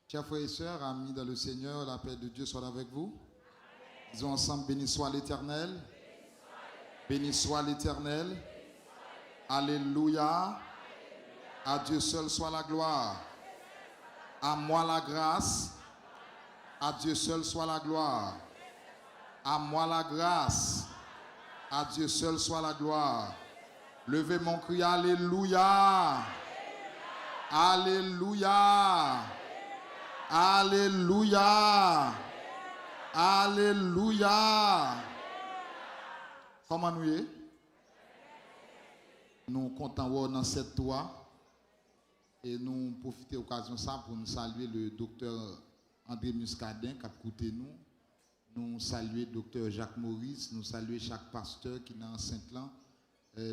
Chers frères et sœurs, amis dans le Seigneur, la paix de Dieu soit avec vous. Disons ensemble, béni soit l'Éternel. Béni soit l'Éternel. Alléluia. À Dieu seul soit la gloire. À moi la grâce. À Dieu seul soit la gloire. À moi la grâce. À Dieu seul soit la gloire. Levez mon cri, Alléluia. Alléluia. Alléluia. Alléluia. Comment nous y est? Nous comptons dans cette toit et nous profitons de l'occasion ça pour nous saluer le docteur André Muscadin qui a écouté nous. Nous saluer le docteur Jacques Maurice, nous saluer chaque pasteur qui est dans Saint-Lan,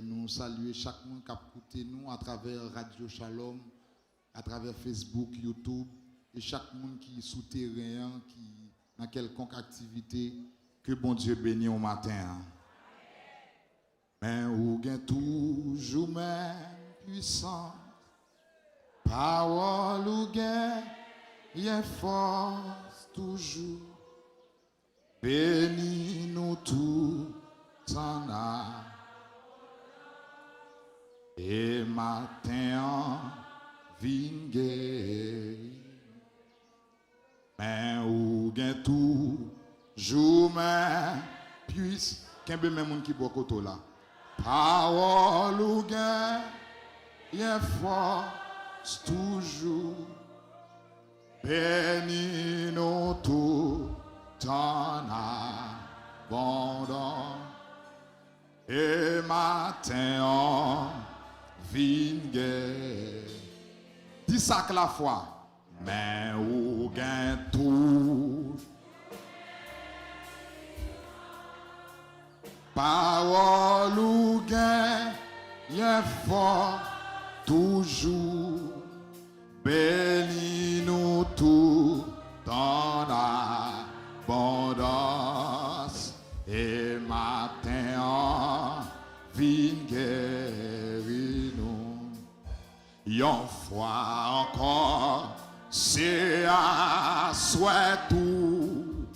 nous saluer chaque monde qui a écouté nous à travers Radio Shalom, à travers Facebook, YouTube, et chaque monde qui est souterrain, qui dans quelconque activité, que bon Dieu bénisse au matin. Mais ou gain toujours même puissant, parole ou gain, y force toujours. Bénis nous tout en âme. Et matin vingue. Mais ou gain toujours même puissant. Qu'un peu même monde qui boit koto là. Parole ou gain, y force toujours. Bénis nous tout en abondance. Et matin en vingue. Dis ça que la foi. Mais ou gain tout. Parole ou gain, y fort toujours. Bénis nous tout en abondance. Et matin en vingue nous. Yon fois encore, c'est à souhait tout.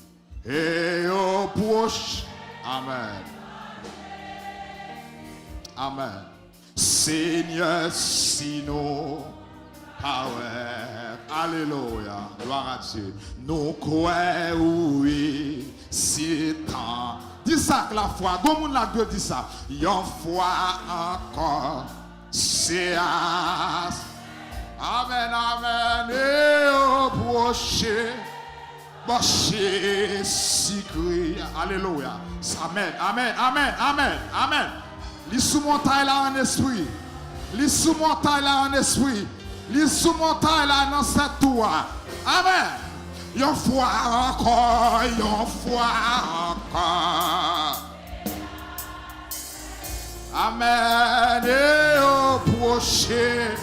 Et au proche. Amen. Amen. Seigneur, sinon, alléluia, gloire à Dieu. Nous croyons, oui, c'est temps. Dis ça que la foi, comme on l'a dit ça. Yon foi encore, c'est à. Amen, amen. Et au prochain. Alléluia. Amen, amen, amen, amen, amen. Les sous-montailles là en esprit. Les sous-montailles là en esprit. Les sous-montailles là dans cette tour. Amen. Yon foi encore, yon foi encore. Amen. Et au prochain.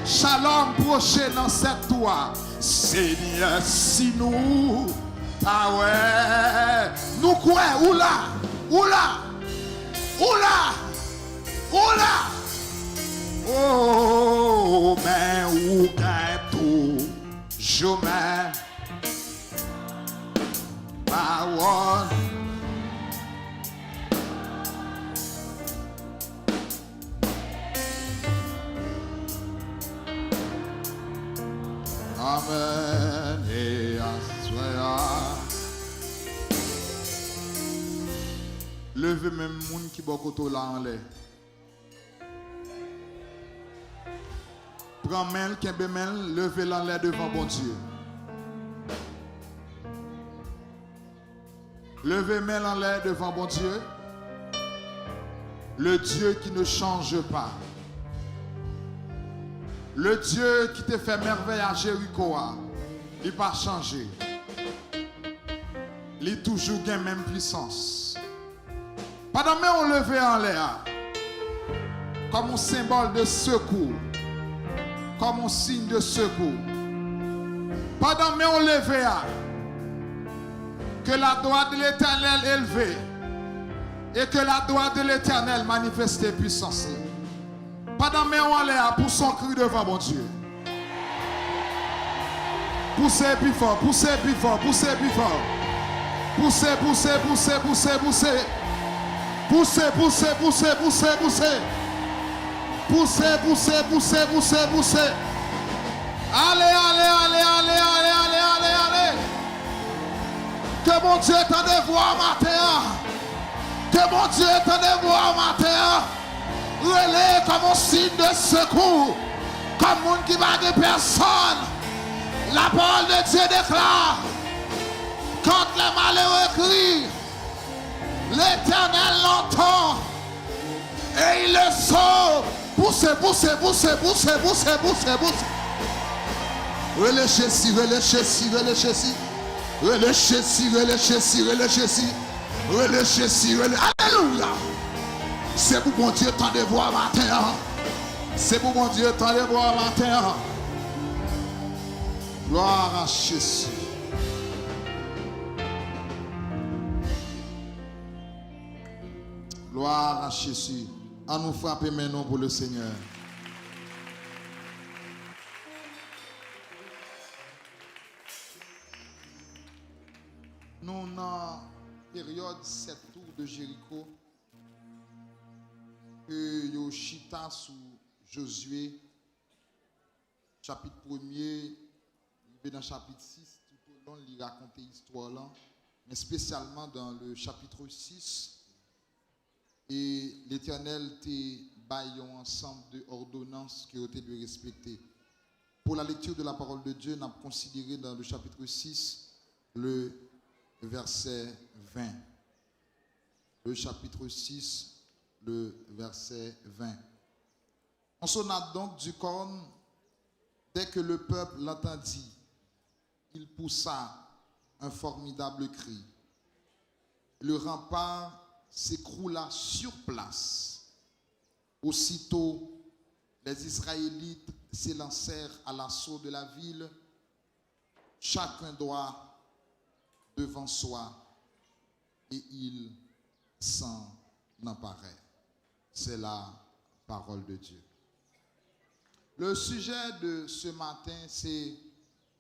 Shalom prochain dans cette tour. Seigneur, si nous, ah ouais, nous quoi, oula, oula, oula, oula, oh, mais où tout, je mets, parole. Amen et assoya. Levez même moun qui bokoto là en l'air. Prends main, kembe main, levez l'en l'air devant bon Dieu. Levez main en l'air devant bon Dieu. Le Dieu qui ne change pas. Le Dieu qui te fait merveille à Jéricho, il n'a pas changé. Il a toujours la même puissance. Pendant que on levé en l'air, comme un symbole de secours, comme un signe de secours. Pendant que on levé, que la droite de l'Éternel élevée et que la droite de l'Éternel manifeste puissance. Pendant que on l'air pour son cri devant mon Dieu. Poussez plus fort, poussez plus fort, poussez plus fort. Poussez, poussez, poussez, poussez, poussez. Poussez, poussez, poussez, poussez, poussez. Poussez, poussez, poussez, poussez, poussez. Allez, allez, allez, allez, allez, allez, allez, allez. Que mon Dieu t'en voir matin. Que mon Dieu t'en voir matin. Relais comme un signe de secours. Comme monde qui va de personne. La parole de Dieu déclare. Quand les malheureux crient, l'Éternel l'entend. Et il le sauve. Poussez, poussez, poussez, poussez, poussez, poussez, poussez. Relâchez-y, relâchez-y, relâchez-y. Relâchez-y, relâchez-y, relâchez-y. Relâchez-y, relâchez-y. Alléluia. C'est pour mon Dieu tant de voir matin. C'est pour mon Dieu tant de voir matin. Gloire à Jésus. Gloire à Jésus. À nous frapper maintenant pour le Seigneur. Nous, dans la période 7 tours de Jéricho, que Yoshita sous Josué, chapitre 1er, dans le chapitre 6, tout au long, il raconte l'histoire là, mais spécialement dans le chapitre 6, et l'Éternel te baillé ensemble de ordonnances qui ont été respectées. Pour la lecture de la parole de Dieu, nous avons considéré dans le chapitre 6 le verset 20. Le chapitre 6, le verset 20. On sonna donc du corne dès que le peuple l'entendit. Il poussa un formidable cri. Le rempart s'écroula sur place. Aussitôt, les Israélites s'élancèrent à l'assaut de la ville, chacun droit devant soi, et ils s'en emparaient. C'est la parole de Dieu. Le sujet de ce matin, c'est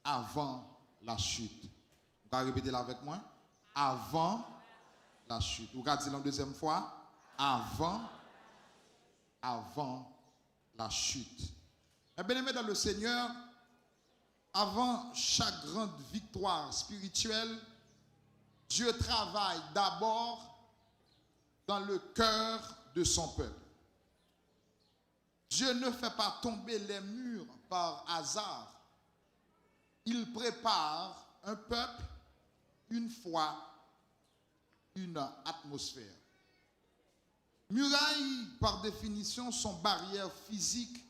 avant la chute. Vous allez répéter là avec moi? Avant la chute. Vous allez dire la deuxième fois? Avant la chute. Eh bien, aimés dans le Seigneur, avant chaque grande victoire spirituelle, Dieu travaille d'abord dans le cœur de son peuple. Dieu ne fait pas tomber les murs par hasard. Il prépare un peuple, une foi, une atmosphère. Murailles, par définition, sont barrières physiques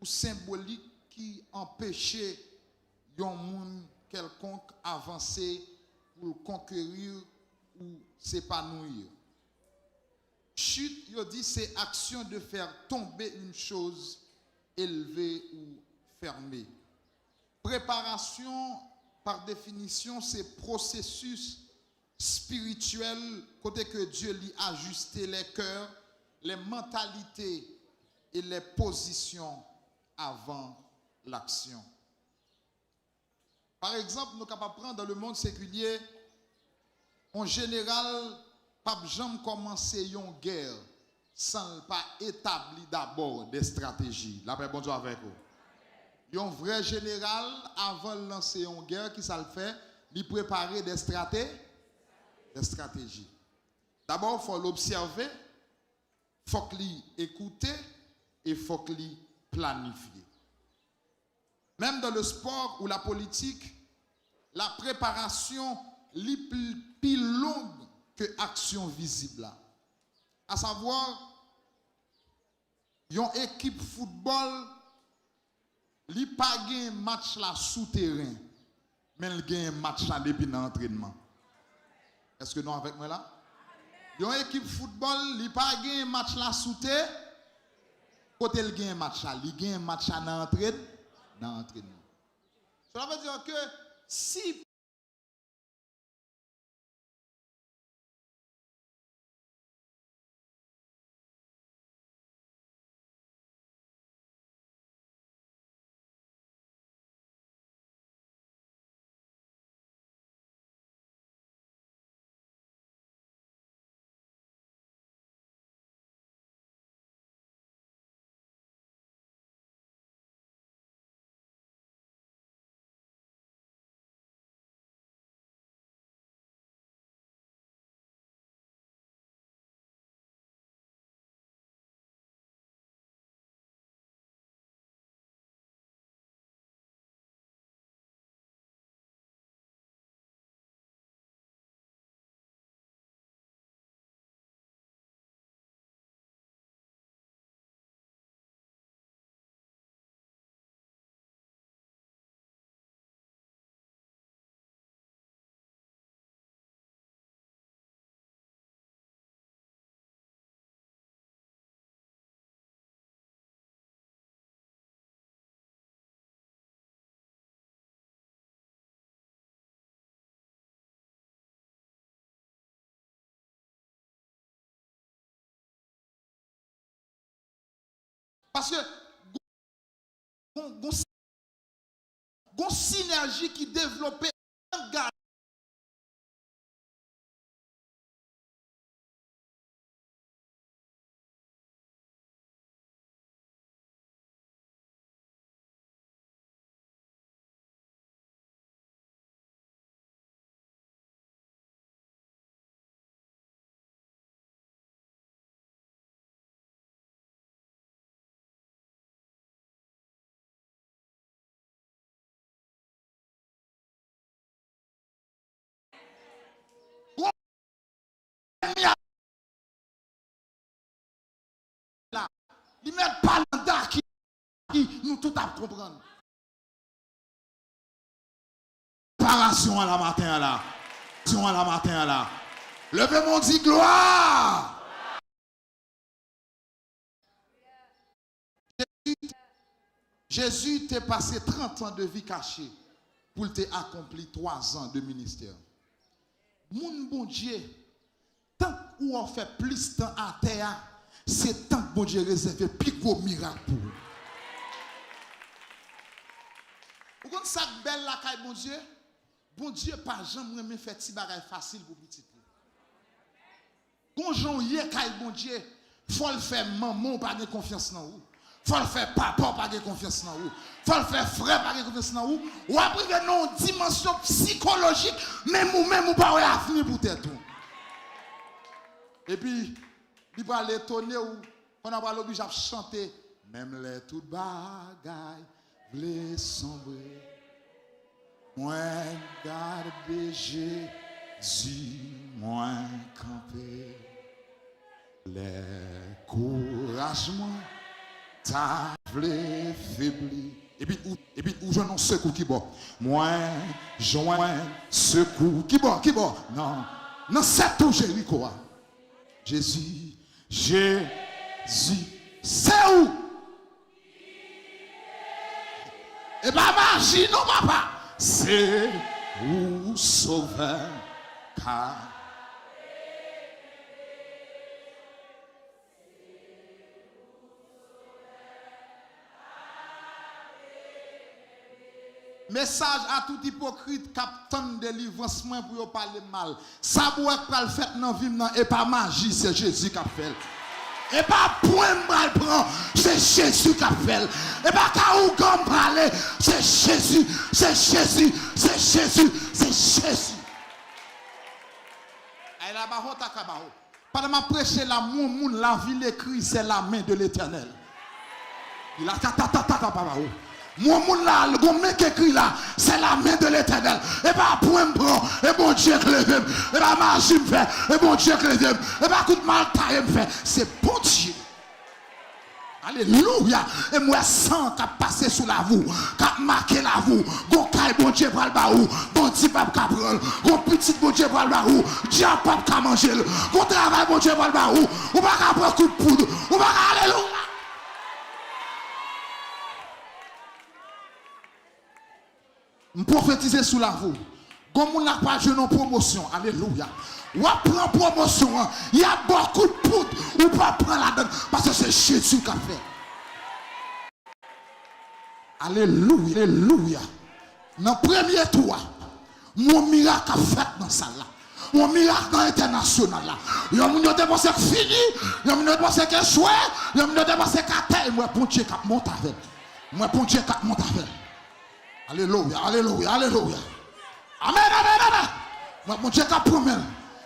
ou symboliques qui empêchaient un monde quelconque avancer pour conquérir ou s'épanouir. Chute, il dit, c'est action de faire tomber une chose élevée ou fermée. Préparation, par définition, c'est processus spirituel, côté que Dieu lui a ajusté les cœurs, les mentalités et les positions avant l'action. Par exemple, nous sommes capables de prendre dans le monde séculier, en général, pas jamais commencer une guerre sans pas établir d'abord des stratégies. La paix, bonjour avec vous. Un vrai général, avant de lancer une guerre, qui ça le fait? Il prépare des stratégies. D'abord, il faut l'observer, il faut l'écouter et il faut planifier. Même dans le sport ou la politique, la préparation est plus longue que l'action visible. À savoir, une équipe football, il n'y a pas un match là souterrain, mais il y a un match là depuis l'entraînement. Est-ce que nous avec moi là? Une équipe football, il n'y a pas un match là souterrain, côté il y a un match là, il y a un match là dans l'entraînement. Cela veut dire que si Parce que une synergie qui développait un gars. Ils ne mettent pas l'anda qui nous tout à comprendre. Préparation à la matin là. À la matin là. Levez mon dit gloire. Jésus t'a passé 30 ans de vie cachée pour t'accomplir 3 ans de ministère. Mon bon Dieu, tant qu'on on fait plus de temps à terre, c'est tant que bon Dieu réservé plus gros miracle pour vous. Vous comprenez ça belle la caille bon Dieu? Bon Dieu pas jamais me fait petit bagage facile pour petit. Quand j'en y caille bon Dieu, faut le faire maman pas de confiance dans vous. Faut le faire papa pas de confiance dans vous. Faut le faire frère pas de confiance dans vous. Ou après non dimension psychologique même ou pas avenir pour tête. Et puis il va l'étonner ou on a pas l'obligé à chanter même les toutes bagailles blé sombrer. Moi garder Jésus moi camper les couragements ta vle faibli et puis où je n'en secours qui bon moi joint secours qui bon non c'est tout Jéricho Jésus c'est où et pas magie non papa c'est où sauveur car message à tout hypocrite qui attend délivrance pour parler mal. Ça doit le fait dans la vie et pas magie, c'est Jésus qui a fait. Et pas point mal prend, c'est Jésus qui a fait. Et pas quand on parler, c'est Jésus, c'est Jésus, c'est Jésus, c'est Jésus. Pendant que je prêche l'amour, la vie, l'écrit, c'est la main de l'Éternel. Il a mon monde là, le mec écrit là, c'est la main de l'Éternel. Et pas point prend, et bon Dieu que le et pas magie me fait, et bon Dieu que le et pas coup de mal taille me fait. C'est bon Dieu. Alléluia. Et moi, sang qui a passé sous la voue, qui a marqué la voue. Gon caille bon Dieu pour le baou, bon petit pape cabrol, gon petit bon Dieu pour le baou, diable pape qui manger. Gon travail bon Dieu pour le baou, ou pas qu'à prendre coup de poudre, ou pas qu'à alléluia. Je prophétise sous la voue. Comme on n'a pas de promotion, alléluia. Ou prend promotion, il y a beaucoup de poudre, ou pas prendre la donne, parce que c'est Jésus qui a fait. Alléluia, alléluia. Dans le premier tour, mon miracle a fait dans ça là. Mon miracle dans l'international là. Il y a des gens qui sont finis, il y a des gens qui sont échoués, il y a des gens qui sont catés. Moi, pour Dieu qui monte avec. Moi, pour Dieu qui monte avec. Alléluia, alléluia, alléluia. Amen, amen, amen. Moi, mon Dieu qui promet.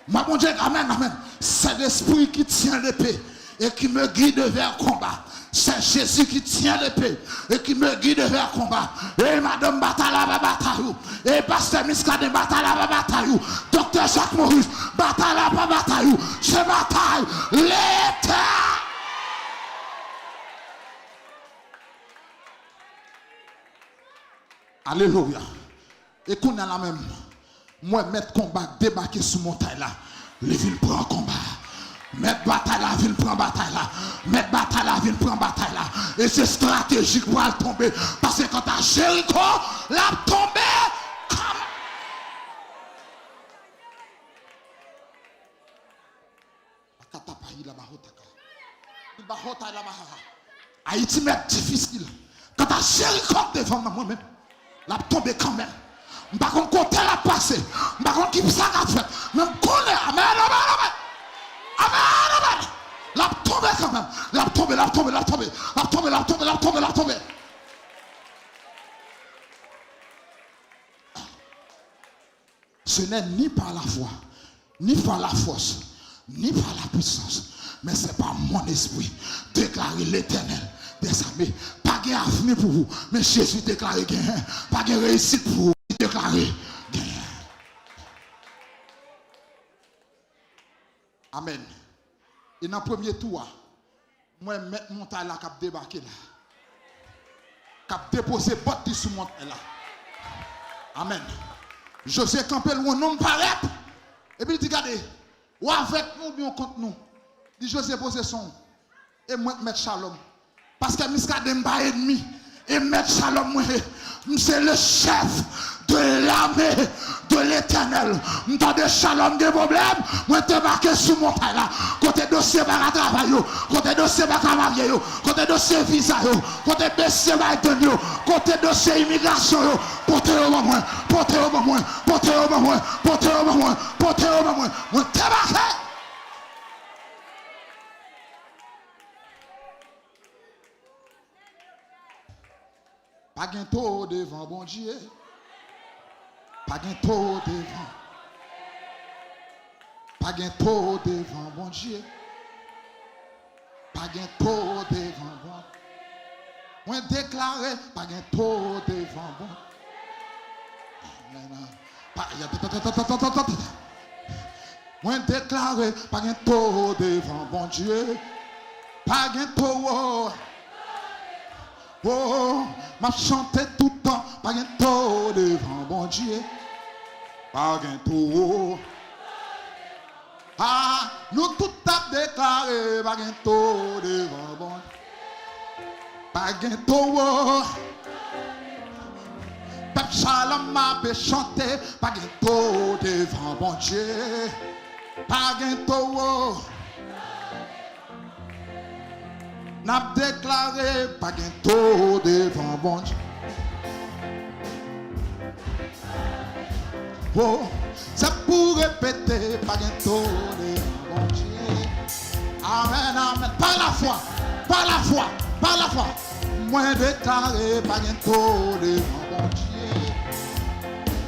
Moi, mon Dieu, amen, amen. C'est l'esprit qui tient l'épée et qui me guide vers le combat. C'est Jésus qui tient l'épée et qui me guide vers le combat. Et Madame Batala va bataille. Et Pasteur Miskade Batala va bataille. Docteur Jacques Maurice Batala va bataille. Je bataille l'État. Alléluia. Et qu'on a la même. Moi, mettre combat, débarquer sous montagne là. Les villes prennent combat. Mettre bataille là, ville prend bataille là. Mettre bataille là, ville prend bataille là. Et c'est stratégique pour aller tomber. Parce que quand à Jéricho, la tomber comme. Haïti m'est difficile. Quand ta miséricorde devant moi-même, la tombe quand même. Je ne sais pas côté la passer. Je ne sais pas qui ça a fait. Mais je connais. Amen, amen, amen. Amen, amen. La tombe quand même. La tombe, la tombe, la tombe. La tombe, la tombe, la tombe, la tombe. Ce n'est ni par la foi, ni par la force, ni par la puissance, mais c'est par mon esprit. Déclarer l'Éternel des armées. Pas de avenir pour vous, mais Jésus déclaré gain. Pas de réussite pour vous, déclaré gain. Amen. Et dans le premier tour, moi, mettre mon taille là, qui a débarqué là. Qui a déposé botte sous mon taille là. Amen. José campé le nom paraît. Et puis il dit, regardez, ou avec nous, bien contre nous. Il dit, José posé son. Et moi, mettre Shalom. Parce que Miskadé n'est pas ennemi. Et mettre Shalom, moi, c'est le chef de l'armée de l'Éternel. M'entendez Shalom des problèmes. Moi, débarqué sur mon taille là. Côté dossier par travail, côté dossier par marié, côté dossier visa, côté dossier par étonné, côté dossier immigration, portez au moins, portez au moins, portez au moins, portez au moins, portez au moins. Moi, débarqué. Pas bientôt devant bon Dieu. Pas bientôt devant. Pas bientôt devant bon Dieu. Pas bientôt devant bon. Moi déclaré pas bientôt devant bon. Moi déclaré pas bientôt devant bon Dieu. Pas bientôt. Oh, m'a chanté tout le temps, pas bientôt devant bon Dieu. Pas bientôt. Ah, nous tout a déclaré, pas bientôt devant bon Dieu. Pas bientôt. Peuple Shalom m'a chanté, pas bientôt devant bon Dieu. Pas bientôt. N'a déclaré pas bientôt devant bon Dieu. Oh, c'est pour répéter pas bientôt devant bon Dieu. Amen, amen. Par la foi, par la foi, par la foi. Moi déclaré pas bientôt devant bon Dieu.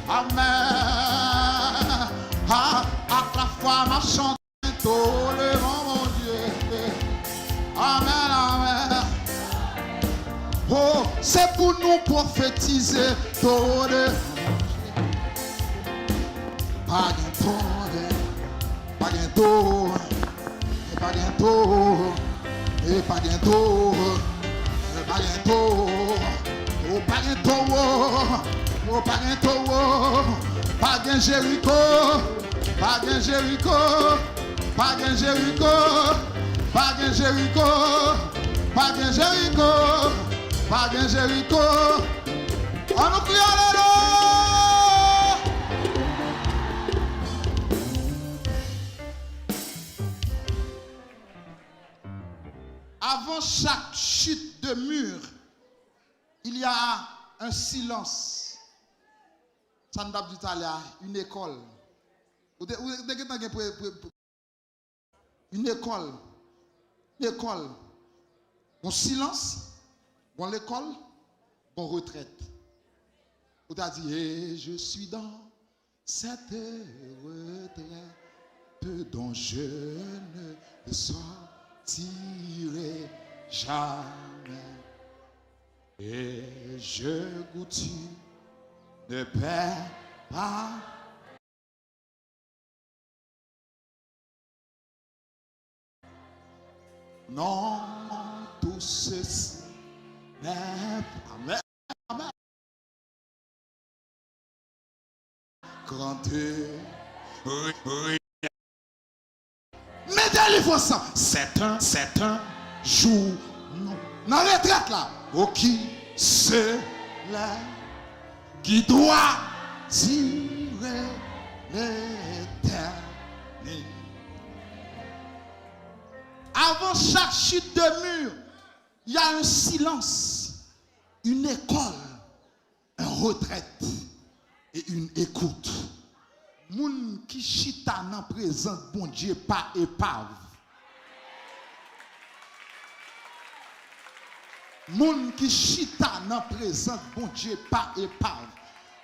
Amen. Ah, à la foi ma chante bientôt devant mon Dieu. Amen, amen. Oh, c'est pour nous prophétiser. Pas bientôt, pas bientôt, pas bientôt, et pas bientôt, pas bientôt, oh pas bientôt, oh pas bientôt, pas bien Jéricho, pas bien Jéricho, pas bien Jéricho. Pas de Jéricho, pas de Jéricho, pas de Jéricho. On nous crie alléluia. Avant chaque chute de mur, il y a un silence. Ça nous a dit tout à l'heure, une école. Une école. L'école, bon silence, bon l'école, bon retraite. On t'a dit, et je suis dans cette retraite dont je ne sortirai jamais. Et je goûte ne perds pas. Non, tout ceci n'est pas. Amen. Amen. Grandir. Mettez-les vos sang. C'est un jour. Non. Dans la retraite là. Oh, qui c'est là qui doit tirer l'éternité. Avant chaque chute de mur, Il y a un silence, une école, une retraite et une écoute. Moun qui chita nan présent bon Dieu pas épave. Moun qui chita nan présent bon Dieu pas épave.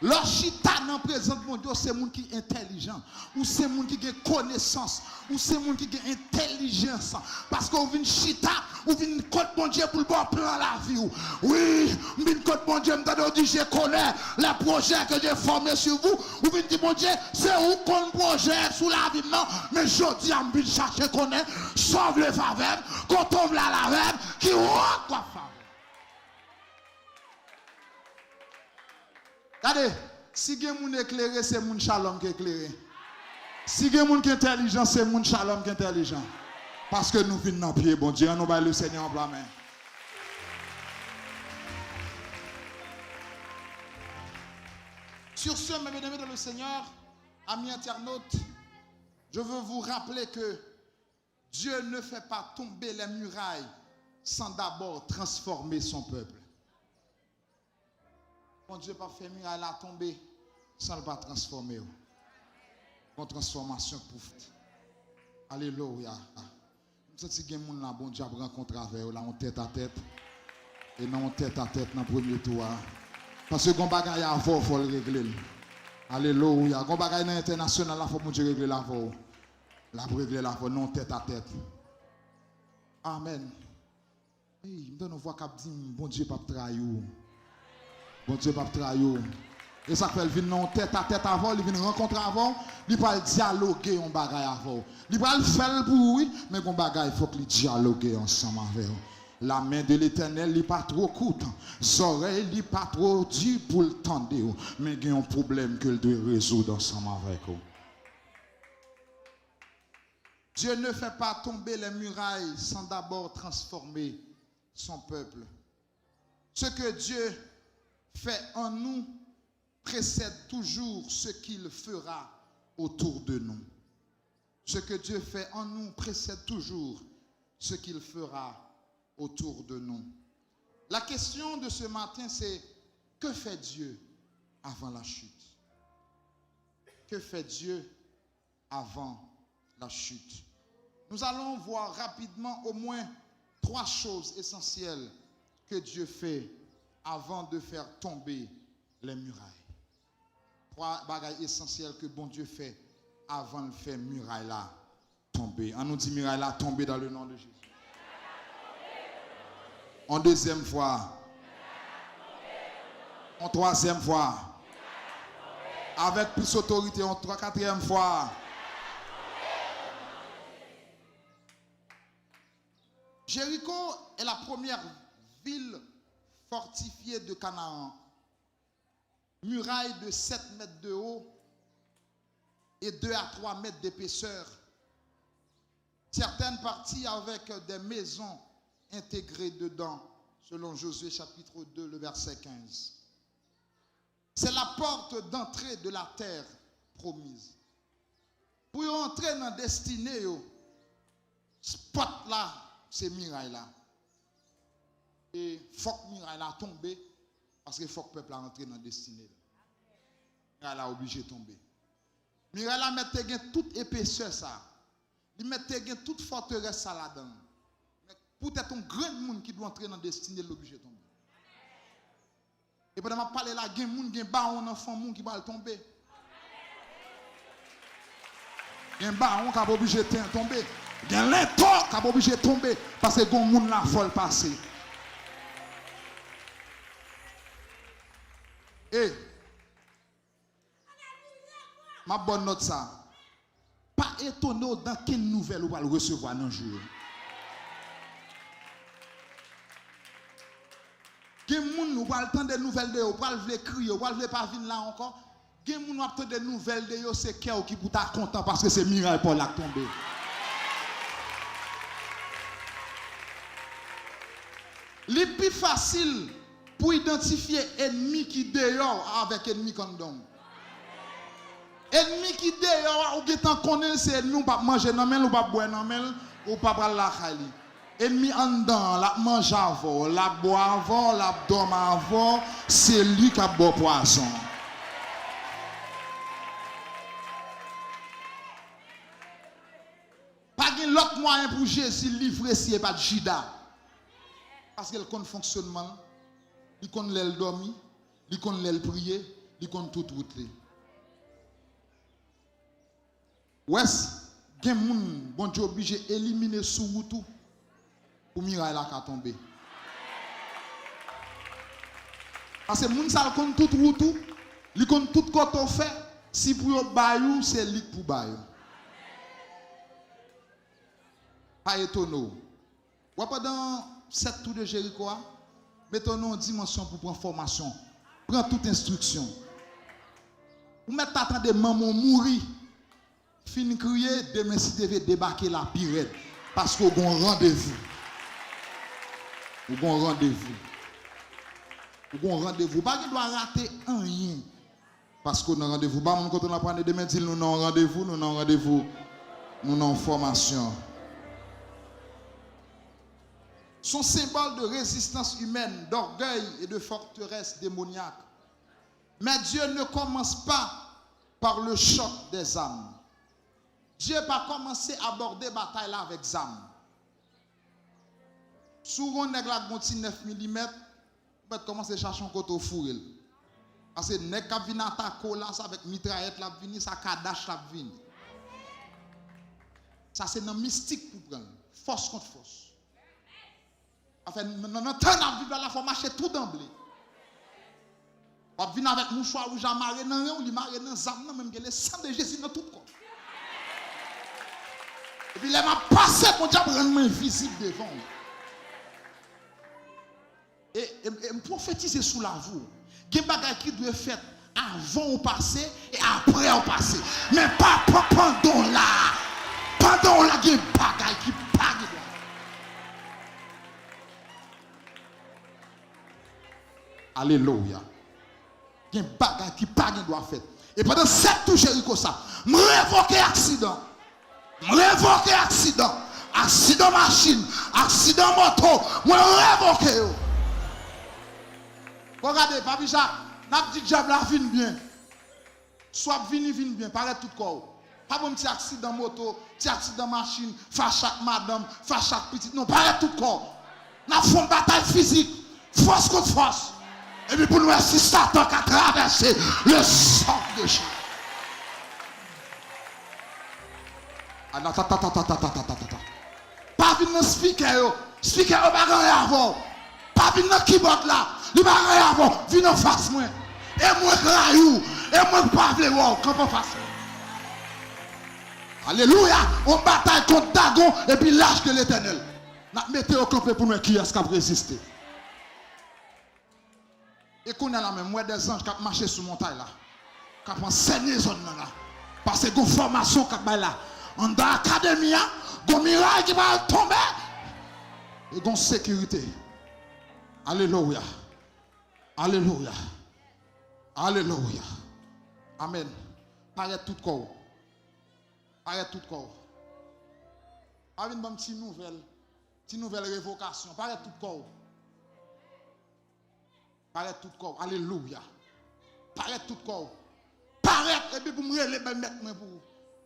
Leur chita nan présent bon Dieu c'est moun qui intelligent ou c'est moun qui a connaissance ou c'est moun qui a intelligence parce qu'on vient chita ou vient côté bon Dieu pour le bon plan la vie. Oui, vient côté bon Dieu m't'a dit je connais les projets que j'ai formés sur vous ou vient dire bon Dieu c'est où qu'on projet sur la vie non mais je dis on vient chercher connaît sauve le faveur qu'on tombe la veine qui quoi faveur. Regardez, si il y a des gens éclairés, c'est moun shalom qui est éclairé. Si il y a des gens qui sont intelligents, c'est moun shalom qui est intelligent. Parce que nous venons dans le pied, bon Dieu, nous allons le Seigneur en blâmer. Sur ce, mes bien-aimés dans le Seigneur, amis internautes, je veux vous rappeler que Dieu ne fait pas tomber les murailles sans d'abord transformer son peuple. Bon Dieu pas fait muraille la tomber sans le pas transformer. Une transformation pour alléluia. Je sens que moun là bon Dieu a rencontré avec là en tête à tête et non tête à tête dans le premier tour. Parce que gon bagay a faut le régler. Alléluia. Gon bagay dans international là faut mon Dieu régler la faut. La régler la faut non tête à tête. Amen. Oui, me donne voix cap dit bon Dieu pas trahir. Bon Dieu pas trahir. Et ça fait venir non tête à tête avant, il vient rencontrer avant, il va dialoguer on bagaille avant. Il va le faire pour oui, mais on bagaille il faut qu'il dialoguer ensemble avec. La main de l'Éternel n'est pas trop courte, ses oreilles n'est pas trop dures pour le tendre, mais il y a un problème qu'il doit résoudre ensemble avec vous. Dieu ne fait pas tomber les murailles sans d'abord transformer son peuple. Ce que Dieu fait en nous précède toujours ce qu'il fera autour de nous. Ce que Dieu fait en nous précède toujours ce qu'il fera autour de nous. La question de ce matin, c'est que fait Dieu avant la chute? Que fait Dieu avant la chute? Nous allons voir rapidement au moins 3 choses essentielles que Dieu fait avant de faire tomber les murailles. 3 bagages essentiels que bon Dieu fait avant de faire muraille là tomber. On nous dit muraille là tomber dans le nom de Jésus. En deuxième fois. En troisième fois. Avec plus d'autorité en 4e fois. Jéricho est la première ville fortifiée de Canaan. Muraille de 7 mètres de haut et 2 à 3 mètres d'épaisseur. Certaines parties avec des maisons intégrées dedans, selon Josué chapitre 2, le verset 15. C'est la porte d'entrée de la terre promise. Pour entrer dans la destinée, spot là, c'est muraille là. Et il faut que muraille là tombe parce qu'il faut que le peuple entre dans la destinée. Muraille là obligé de tomber. Muraille là mette toute épaisseur ça. Il mette toute forteresse ça là-dedans. Pour être un grand monde qui doit entrer dans la destinée, l'obligé de tomber. Et pendant que je parle là, il y a un gens baron enfant qui va tomber. Il y a un baron qui va obligé de tomber. Il y a un lentor qui va obligé de tomber parce que les gens là folle passer. Et ma bonne note ça. Pas étonné dans quelle nouvelle vous allez recevoir dans le jour. Gen moun nou pral tande des nouvelles de yo, pral vle crier, pral vle pas venir là encore. Gen moun nou ap tande des nouvelles de yo, c'est cœur qui pou ta content parce que c'est miracle pour la tomber. Li plus facile pour identifier ennemi qui dehors avec ennemi condom. Ennemi qui dehors ou getan connaît c'est ennemi ou pas manger nan men ou pas boire nan men ou pas pral la khali. Ennemi en dedans, la mange avant, la boit avant, la dorme avant, c'est lui qui a boit poison. Pas de l'autre moyen pour Jésus livrer si pas de Judas. Parce qu'elle connaît le fonctionnement, il connaît l'aile dormir, il connaît l'aile prier, il connaît toute route. Ouais, il y a des gens bon Dieu obligé d'éliminer sous route pour miraille la ka tomber. Parce que les gens qui connaissent toute route, ils connaissent tout côté fait, si pour bayou, c'est lui pour bayou. Pas étonnant. Ou pendant 7 tours de Jéricho, mettons-nous en dimension pour prendre formation. Prends toute instruction. Ou mettre t'attendre de maman mourir. Fin crier, demain si devez débarquer la pirate. Parce qu'on a un rendez-vous. Ou un rendez-vous. Ou un rendez-vous. Pas qu'il doit rater rien. Parce qu'on a un rendez-vous. Bah, quand on apprend demain, dit nous avons un rendez-vous, nous avons un rendez-vous, nous avons une formation. Son symbole de résistance humaine, d'orgueil et de forteresse démoniaque. Mais Dieu ne commence pas par le choc des âmes. Dieu n'a pas commencé à aborder la bataille là avec âmes. Souvent, on a 9 mm, on va commencer à chercher un côté au four. Parce que les gens qui viennent attaquer là, avec mitraillette, là, ça kadash, là, ça c'est un mystique pour prendre. Force contre force. Enfin, dans notre temps, il faut marcher tout d'emblée. On vient avec mouchoir ou j'amarre dans rien, ou il marre dans zam, même que le sang de Jésus dans tout corps. Et puis, il m'a passé pour diable rendre invisible devant. Et prophétiser sous la voie. Il y a des choses qui doivent être faites avant au passé et après au passé. Mais pas pendant là. Pendant là, il y a des choses qui parlent. Alléluia. Il y a des choses qui parlent doit faire. Et pendant 7 tours Jéricho ça, je révoque accident. Je révoque accident. Accident machine, accident moto, je révoque. Regardez, Papi Jacques, n'a dit diable la vine bien. Soit vini bien, paraît tout corps. Pas un petit accident moto, petit accident machine, fâche chaque madame, fâche chaque petite. Non, paraît tout corps. N'a fait une bataille physique, force contre force. Et puis pour nous, si Satan a traversé le sang de Jésus. Pas venir dans speaker, speaker pas rien avant. Pas venir dans keyboard là, il pas rien avant. Viens en face moi. Et moi crayou, et moi pas vle wow, quand en face. Alléluia, on bataille contre Dagon et puis lâche que l'Éternel. N'a mettez au campé pour nous qui est-ce qui a résisté. Et qu'on a là même moi des anges qui marché sur montagne là. Qui enseigné zone là. Parce que formation qui là. En dans l'académie, il y a un miracle qui va tomber. Et il y a une sécurité. Alléluia. Alléluia. Alléluia. Amen. Paraît tout corps. Paraît tout corps. Paraît une petite nouvelle révocation. Paraît tout corps. Paraît tout corps. Alléluia. Paraît tout corps. Paraît. Et puis pour me relever, mettre moi pour vous.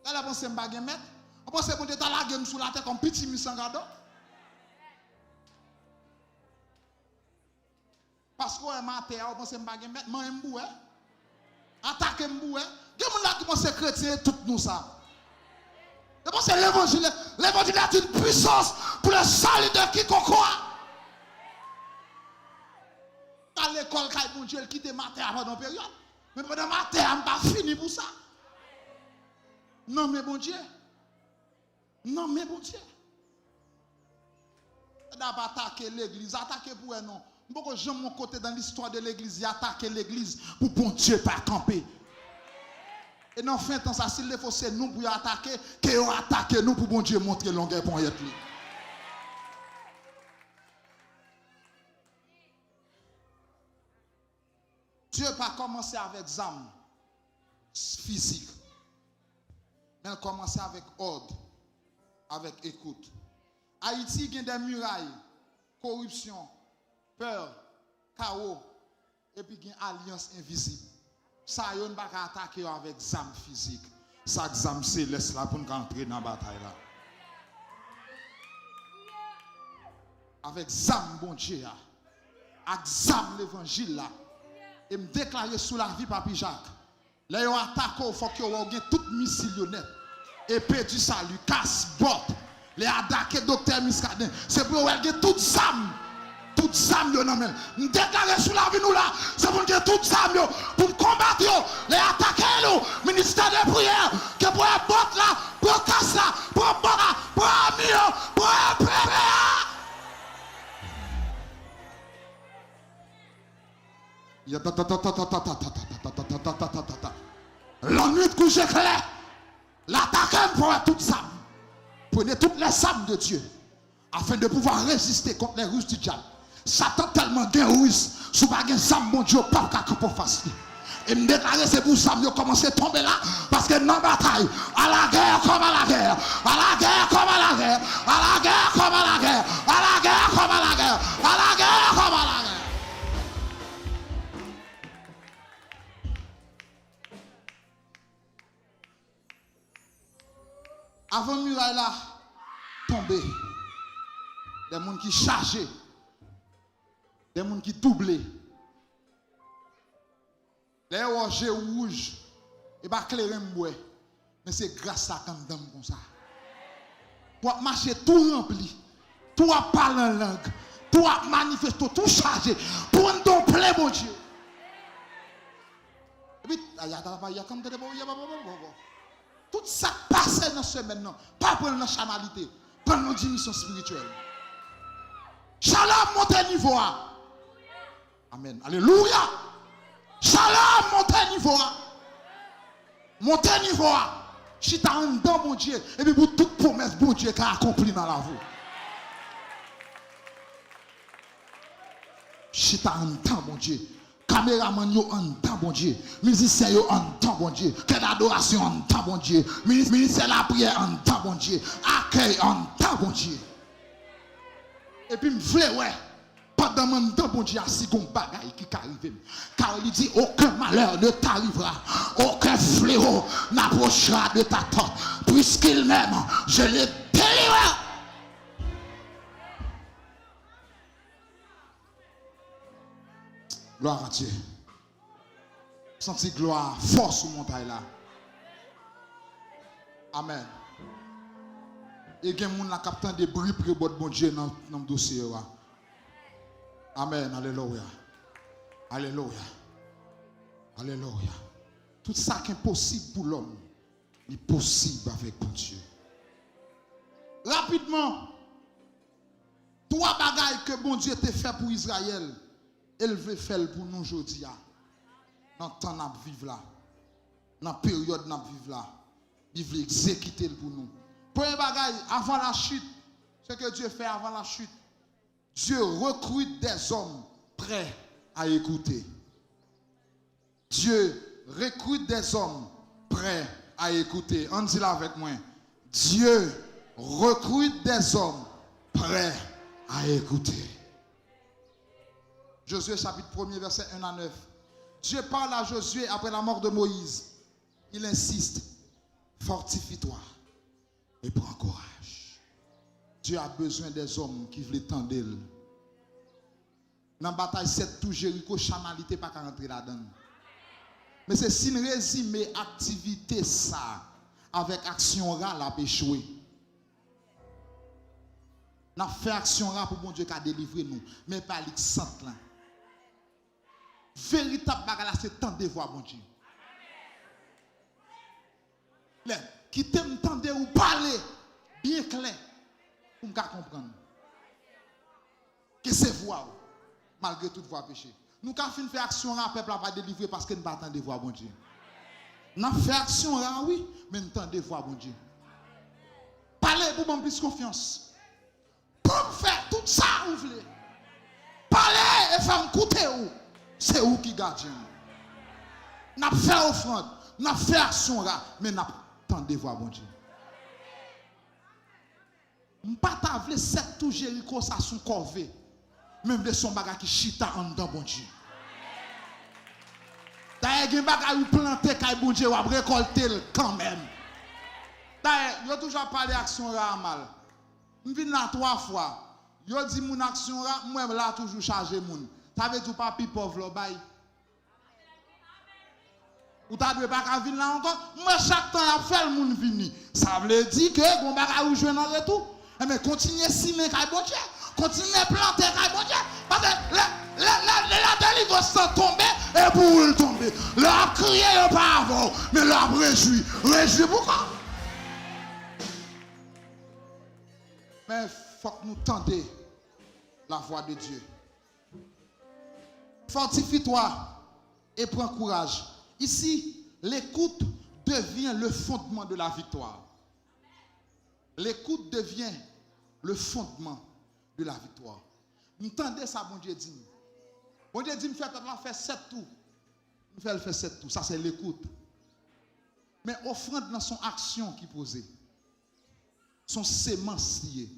Elle a pensé que je ne mettre. On pense que je la game sous la tête comme petit misangado. Parce qu'on est maté, on pense que je ne mettre. Je ne vais attaquer mboué. Il y a des gens qui pensent chrétien tout nous ça. Je pense que l'évangile est une puissance pour le salut de quiconque croit. À l'école, quand mon Dieu quitte maté avant une période. Mais pendant maté, je n'ai pas fini pour ça. Non, mais bon Dieu. Non, mais bon Dieu. On n'a pas attaqué l'église. Attaquer pour un non. Beaucoup de mon côté dans l'histoire de l'église, attaquer l'église pour bon Dieu pas camper. Et non, fin temps, ça, s'il le faut, c'est nous pour attaquer, que attaquer nous pour bon Dieu montrer longueur pour y être. Dieu n'a pas commencé avec âme physique. Mais il a commencé avec ordre, avec écoute. Haïti a des murailles, corruption, peur, chaos, et puis il y a une alliance invisible. Ça, on ne peut pas attaquer avec zam physique. Ça, zam céleste là pour nous entrer dans la bataille là. Avec zam bon Dieu, avec zam l'évangile là. Et me déclarer sous la vie Papi Jacques. Là, ils attaquent, il faut qu'ils aient tout missionnaire. Épée du salut, casse, botte. Les attaquer docteur Muscadet. C'est pour qu'ils aient toutes zam. Toutes zam, yo nan men. Me déclarer sous la vie nous là. C'est pour qu'ils aient toutes zam, yo. Pour combattre, yo. Les attaquer, nous. Ministère de prière. Que pour les bottes là. Pour casse là. Pour botte pour ami, pour épée. La nuit de coucher clair, l'attaque pour toute ça. Prenez toutes les âmes de Dieu afin de pouvoir résister contre les ruses du diable. Satan tellement bien russe, sous pas gain âme mon Dieu pas qu'à pour facile. Et me déclarer c'est pour ça que commencé à tomber là parce que dans la bataille, à la guerre comme à la guerre, à la guerre comme à la guerre, à la guerre comme à la guerre, à la guerre comme à la guerre, à la guerre comme à la guerre. Avant muraille là, tomber. Des gens qui chargés. Des gens qui doublés. Les rochers rouges. Et pas clairer m'boué. Mais c'est grâce à quand dame comme ça. Pour marcher tout rempli. Tout à parler en langue. Tout à manifester, tout chargé. Pour un don plein, mon Dieu. Et puis, il y a comme des tout ça passe dans ce semaine, pas pour la chanalité, pour nos dimensions spirituelles. Shalom, montez niveau. Amen. Alléluia. Shalom, montez niveau. Montez niveau. Chita en dedans, mon Dieu. Et puis pour toute promesse, bon Dieu, qui a accompli dans la vie. Chita en dedans, mon Dieu. Caméraman yo en temps bon Dieu, musicien yo en temps bon Dieu, que d'adoration en temps bon Dieu, ministère la prière en temps bon Dieu, accueil en temps bon Dieu. Et puis me vle ouais, pendant mon temps bon Dieu si gon bagaille qui arrive, car il dit aucun malheur ne t'arrivera, aucun fléau n'approchera de ta tente, puisqu'il m'aime, je le délivre. Gloire à Dieu. Senti gloire, force sur montagne là. Amen. Et il y a des gens qui captent des bruits pour bon Dieu dans le dossier. Amen. Alléluia. Alléluia. Alléluia. Tout ça qui est possible pour l'homme, est possible avec bon Dieu. Rapidement, trois bagailles que bon Dieu t'a fait pour Israël. Elle veut faire pour nous aujourd'hui. Dans le temps nous vivons là. Dans la période nous vivons là. Il veut exécuter pour nous. Premier bagaille, avant la chute, ce que Dieu fait avant la chute, Dieu recrute des hommes prêts à écouter. Dieu recrute des hommes prêts à écouter. On dit là avec moi. Dieu recrute des hommes prêts à écouter. Josué chapitre 1er verset 1 à 9. Dieu parle à Josué après la mort de Moïse. Il insiste, fortifie-toi et prends courage. Dieu a besoin des hommes qui veulent tendre. Dans la bataille 7, tout Jéricho, chanalité pas qu'à rentrer là-dedans. Mais c'est si nous résumons activité ça avec action rare la échoué. Nous fait action rare pour bon Dieu qui a délivré nous, mais pas l'excellent là. Véritable bagarre c'est tant de voix bon Dieu. Les qui t'aiment tendre ou parler bien clair pour me comprendre que c'est voix malgré toute voix péché. Nous quand fin faire action rare peuple pas délivrer parce que nous pas entendre voix bon Dieu. Nous fait action rare oui, mais nous entendre voix bon Dieu. Parler pour me plus confiance. Pour faire tout ça vous voulez. Parler et faire écouter où. C'est où qui garde. N'a fait offrande, n'a fait action là, mais n'a pas de voix bon Dieu. M'pas ta vle 7 tout Jéricho ça son corvée. Même de son bagage qui chita en dedans bon Dieu. D'ailleurs, gen bagage ou planter kay bon Dieu ou récolter quand même. D'ailleurs, yo toujours parlé action ra mal. M'vin là 3 fois. Yo dit mon action ra, moi là toujours charger moun. Ça veut dire pas pi pauvre lo bay. Ou ta dwe pas ka vin là encore, moi chaque temps y a fait le moun vini. Ça veut dire que gon bagage ou joindre en retour. Mais continuez simer kay bon Dieu. Continuez planter kay bon Dieu. Parce que la délivrance sans tomber et pour le tomber. Leur crier pas avant, mais leur réjouit. Réjouit pourquoi? Mais faut que nous tendions la voix de Dieu. Fortifie-toi et prends courage. Ici, l'écoute devient le fondement de la victoire. L'écoute devient le fondement de la victoire. M'entendez ça, bon Dieu dit. Bon Dieu dit, me fait 7 tours. Me fait le faire 7 tours. Ça, c'est l'écoute. Mais offrande dans son action qui posait. Son sémence liée.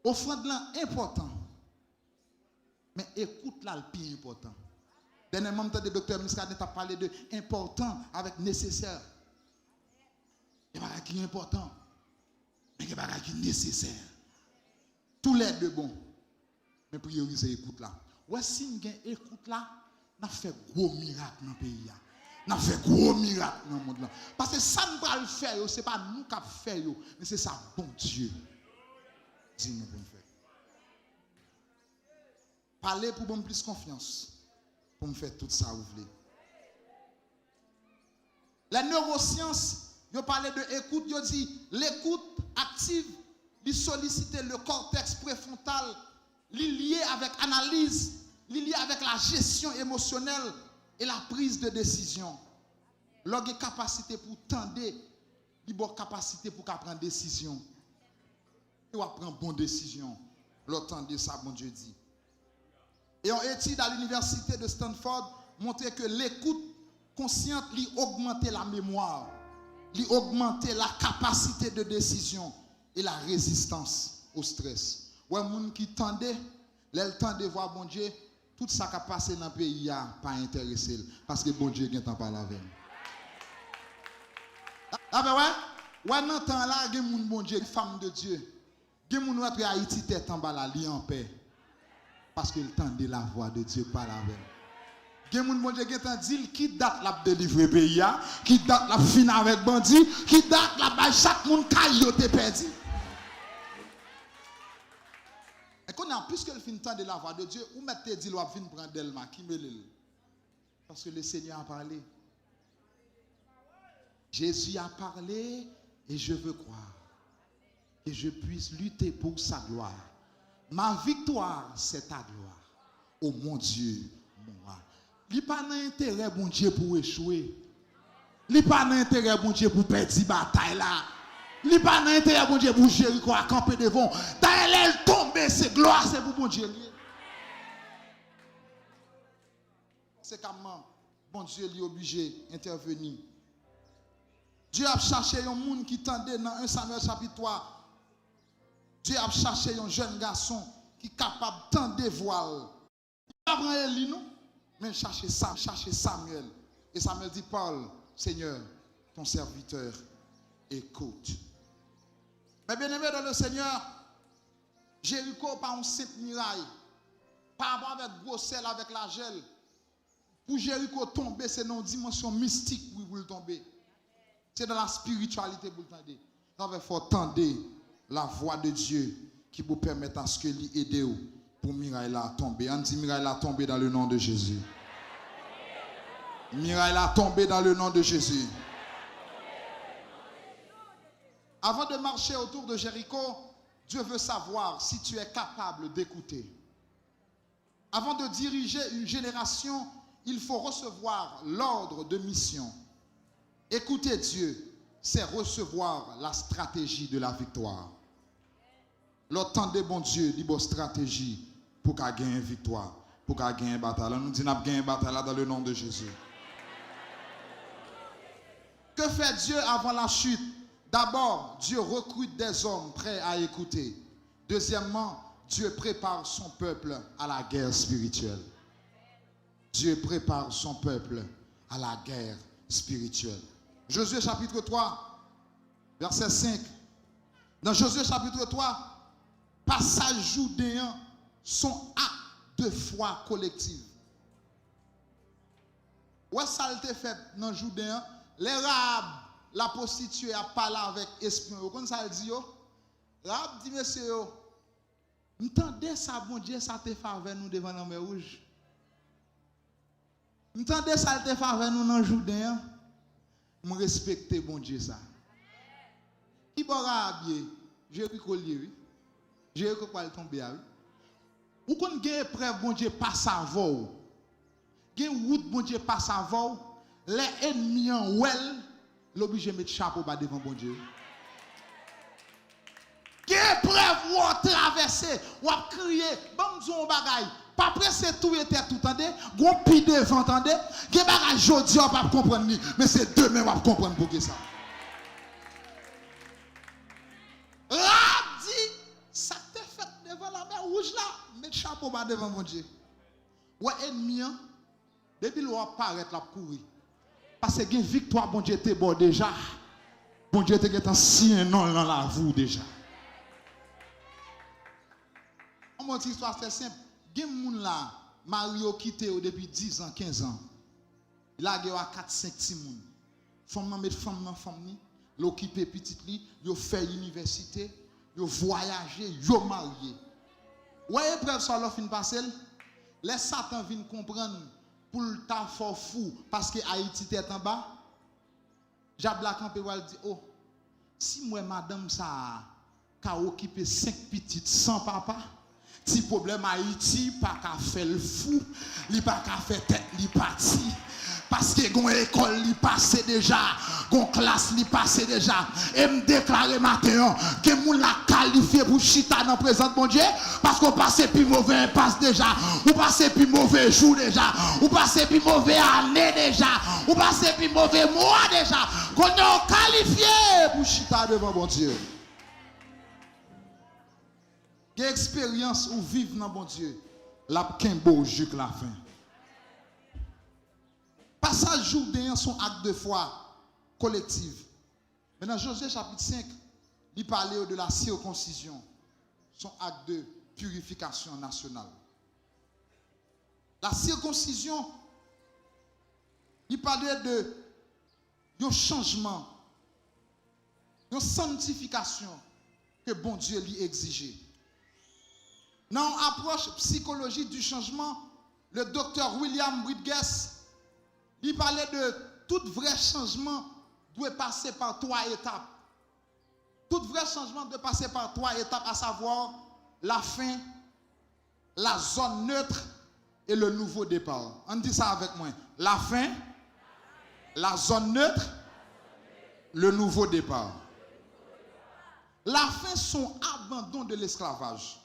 Offrande là important. Mais écoute là le plus important. Dernièrement, le docteur Miskadin a parlé de important avec nécessaire. Il y a qui est important, mais il y a qui est nécessaire. Tous les deux bons. Mais prioriser écoute là. Ouais, si nous avons écoute là, nous fait gros miracle dans le pays. Nous fait gros miracle dans le monde là. Parce que ça nous va le faire, ce n'est pas nous qui fait, mais c'est ça, bon Dieu. Dis-nous pour nous faire. Parlez pour bon plus confiance. Pour me faire tout ça, vous voulez. La neuroscience, ils parlait de écoute, ils dit l'écoute active, ils sollicite le cortex préfrontal, lié avec analyse, lié avec la gestion émotionnelle et la prise de décision. L'orgue capacité pour tendre, il a capacité pour prendre décision. Il va prendre bonne décision. L'entendre ça, bon Dieu dit. Et en étude à l'université de Stanford montré que l'écoute consciente lui augmentait la mémoire, lui augmentait la capacité de décision et la résistance au stress. Ouais, moun qui tendait, le temps de voir bon Dieu, tout ça qui a passé dans le pays a pas intéressé parce que bon Dieu vient en parler avec. Ah ben ouais dans temps là, gen moun bon Dieu, femme de Dieu. Gen moun notre Haïti tête en bas là, li en paix. Parce qu'il tendait la voix de Dieu par la veille. Il y a des gens qui ont dit qui date la délivrer le pays, qui date la fin avec bandit, qui date la baille chaque monde qui a été perdu. Et qu'on a plus que le fin de la voix de Dieu, ou mettez dit l'on vient prendre d'Elma, qui me le. Parce que le Seigneur a parlé. Jésus a parlé et je veux croire que je puisse lutter pour sa gloire. Ma victoire, c'est ta gloire. Oh mon Dieu, mon roi. Il n'y a pas d'intérêt, bon Dieu, pour échouer. Il n'y a pas d'intérêt, bon Dieu, pour perdre la bataille là. Il n'y a pas d'intérêt, bon Dieu, pour Jéricho à camper devant. D'ailleurs, elle tombe, c'est gloire, c'est pour bon Dieu. C'est comment bon Dieu lui est obligé d'intervenir. Dieu a cherché un monde qui tendait dans 1 Samuel chapitre 3. Dieu a cherché un jeune garçon qui est capable de tendre voile. Il n'a pas Élie, non? Mais chercher Samuel. Et Samuel dit, Paul, Seigneur, ton serviteur, écoute. Mais bien aimé dans le Seigneur, Jéricho pas un simple miraille. Pas avec gros sel, avec la gel. Pour Jéricho tomber, c'est dans une dimension mystique pour le tomber. C'est dans la spiritualité pour le tomber. Donc il faut tendre la voix de Dieu qui vous permet à ce que lui aide pour Miraille la tomber. On dit Miraille la tomber dans le nom de Jésus. Miraille la tomber dans le nom de Jésus. Avant de marcher autour de Jéricho, Dieu veut savoir si tu es capable d'écouter. Avant de diriger une génération, il faut recevoir l'ordre de mission. Écouter Dieu, c'est recevoir la stratégie de la victoire. L'autant de bon Dieu, il y a une stratégie pour qu'il gagne une victoire, pour qu'il gagne une bataille. Nous disons qu'il gagne une bataille dans le nom de Jésus. Que fait Dieu avant la chute? D'abord, Dieu recrute des hommes prêts à écouter. Deuxièmement, Dieu prépare son peuple à la guerre spirituelle. Dieu prépare son peuple à la guerre spirituelle. Josué chapitre 3, verset 5. Dans Josué chapitre 3, passage joudéen, son acte de foi collective. Où est-ce que ça a été fait dans joudéen? Les Rahab, la prostituée, a parlé avec espion. Vous connaissez ça le dit? Rahab dit, monsieur, m'entendez ça, bon Dieu, ça te fait avec nous devant la mer rouge. M'entendez ça te fait avec nous dans joudéen? Je respecte bon Dieu ça. Qui va Rahab? Jéricho lié. Jéricho va tomber. Ou qu'on gagne preuve bon Dieu passe avant. Gagne route bon Dieu passe avant. Les ennemis en well, l'obligé mettre chapeau bas devant bon Dieu. Gagne preuve ou traverser, ou crier, bon zon bagay. Pas presser tout était tout entendez, gon pi devant entendez. Gagne bagay jodi on pas comprendre ni, mais c'est demain on va comprendre pour que ça. Rahab dit, ça te fait devant la mer rouge là, mettre chapeau bas devant mon Dieu. Ouais ennemi, depuis l'on apparaît la courir. Parce que une victoire, bon Dieu, t'es bon déjà. Bon Dieu, t'es un sien non dans la vous déjà. On m'a dit histoire c'est simple. Il y a des gens là, Mario quitté depuis 10 ans, 15 ans. Il a 4-5 petits gens. Femme met femme dans femme, l'occupé petite li, yo fait université, yo voyager, yo marié. Ouais, preuve sur l'offre fin passer. Les Satan viennent comprendre pour le temps fort fou parce que Haïti est en bas. Jabla campé wal dit oh si moi madame ça ka occupé 5 petites sans papa, si problème Haïti pas ka faire le fou, li pas ka faire tête li parti. Parce que gon école li passé déjà, gon classe li passé déjà. Et me déclarer matin que moun la qualifié pour chita dans présent bon Dieu parce qu'on passe plus mauvais impasse déjà, ou passe plus mauvais jour déjà, ou passe plus mauvais année déjà, ou passe plus mauvais mois déjà. Qu'on est qualifié pour chita devant bon Dieu. Quelle expérience ou vivre dans bon Dieu, la kembo jusqu'à la fin. Passage jourdéen son acte de foi collective. Maintenant, Josué chapitre 5, il parlait de la circoncision, son acte de purification nationale. La circoncision, il parlait de un changement, une sanctification que bon Dieu lui exigeait. Dans l'approche psychologique du changement, le docteur William Bridges, il parlait de tout vrai changement doit passer par 3 étapes. Tout vrai changement doit passer par 3 étapes, à savoir la fin, la zone neutre et le nouveau départ. On dit ça avec moi. La fin, la zone neutre, le nouveau départ. La fin, son abandon de l'esclavage,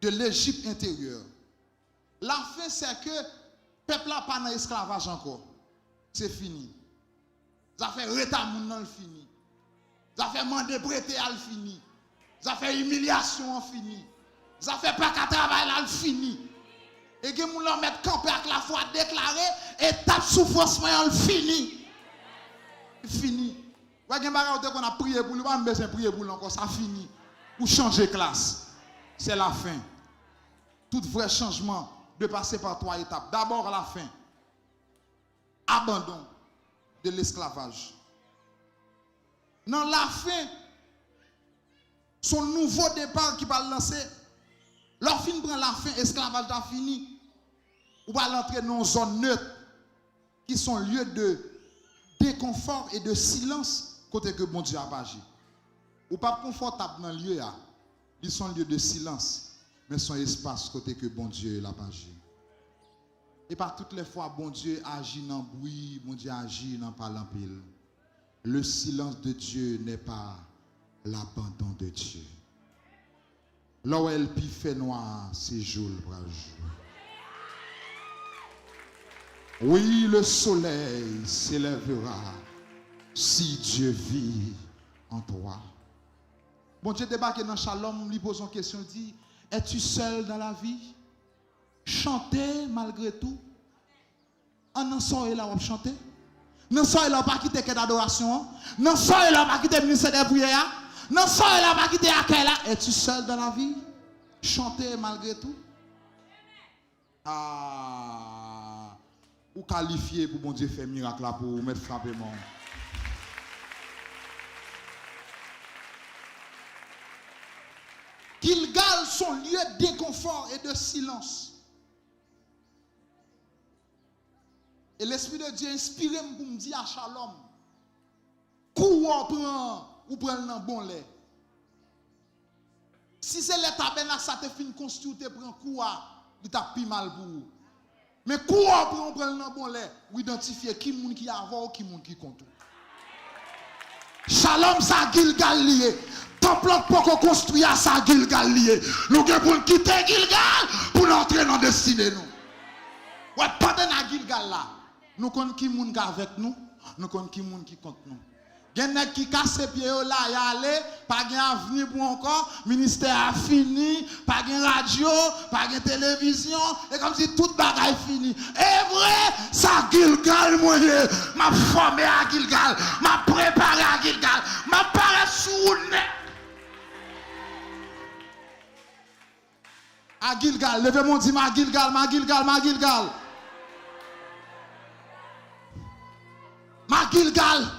de l'Égypte intérieure. La fin, c'est que le peuple n'a pas d'esclavage encore. C'est fini. Ça fait rétamoun dans le fini. Ça fait mandé prêter à le fini. Ça fait humiliation en fini. Ça fait pas qu'à travail là le fini. Et que moun mettre camper avec la foi déclarée et tape souffrance en le fini. Fini. Ouais gen bagay qu'on a prié pour lui, pas besoin prier pour lui encore, ça fini. Pour changer classe. C'est la fin. Tout vrai changement de passer par 3 étapes. D'abord la fin. Abandon de l'esclavage. Dans la fin, son nouveau départ qui va lancer, lorsqu'il prend la fin, l'esclavage a fini, ou va l'entrer dans une zone neutre, qui sont lieux de déconfort et de silence, côté que bon Dieu a agi. Ou pas confortable dans le lieu, ils sont lieux de silence. Mais son espace côté que bon Dieu l'a agi. Et pas toutes les fois, bon Dieu agit dans le bruit, bon Dieu agit dans parlant pile. Le silence de Dieu n'est pas l'abandon de Dieu. Là où elle fait noir, c'est jour le bras jour. Oui, le soleil s'élèvera si Dieu vit en toi. Bon Dieu débarque dans Shalom, lui pose une question, dit, es-tu seul dans la vie? Chanter malgré tout. En non sort là on chanter. Non sort là pas quitter que d'adoration. Non sort là pas quitter ministère des prières. Non sort là pas quitter accueil là. Es-tu seul dans la vie? Chanter malgré tout. Ah, ou qualifié pour bon Dieu faire miracle là pour mettre frapper mon. Gilgal, son lieu de déconfort et de silence. Et l'Esprit de Dieu inspiré pour me dire à Shalom, ou prend le bon lait. Si c'est le tabernacle, ça te fin construit, tu prends quoi, il t'a plus mal pour vous. Mais quoi prend le bon lait, ou identifier qui moun qui a avant ou qui moun qui compte. Shalom, ça Gilgal lié. Temple pour qu'on construise ça Gilgal lié. Nous devons quitter Gilgal pour entrer dans la destinée. Ouais, pendant la Gilgal là, nous connaissons qui moun avec nous, nous connaissons qui moun qui compte nous. Il y a qui casse les pieds là, il y a allé, pas de avenir pour encore, ministère a fini, pas de radio, pas de télévision, et comme si toute bagaille fini. Et vrai, ça Gilgal, moi, m'a formé à Gilgal, m'a préparé à Gilgal, m'a paré sous le nez. À Gilgal, levez-moi, dit ma Gilgal, ma Gilgal, ma Gilgal. Ma Gilgal.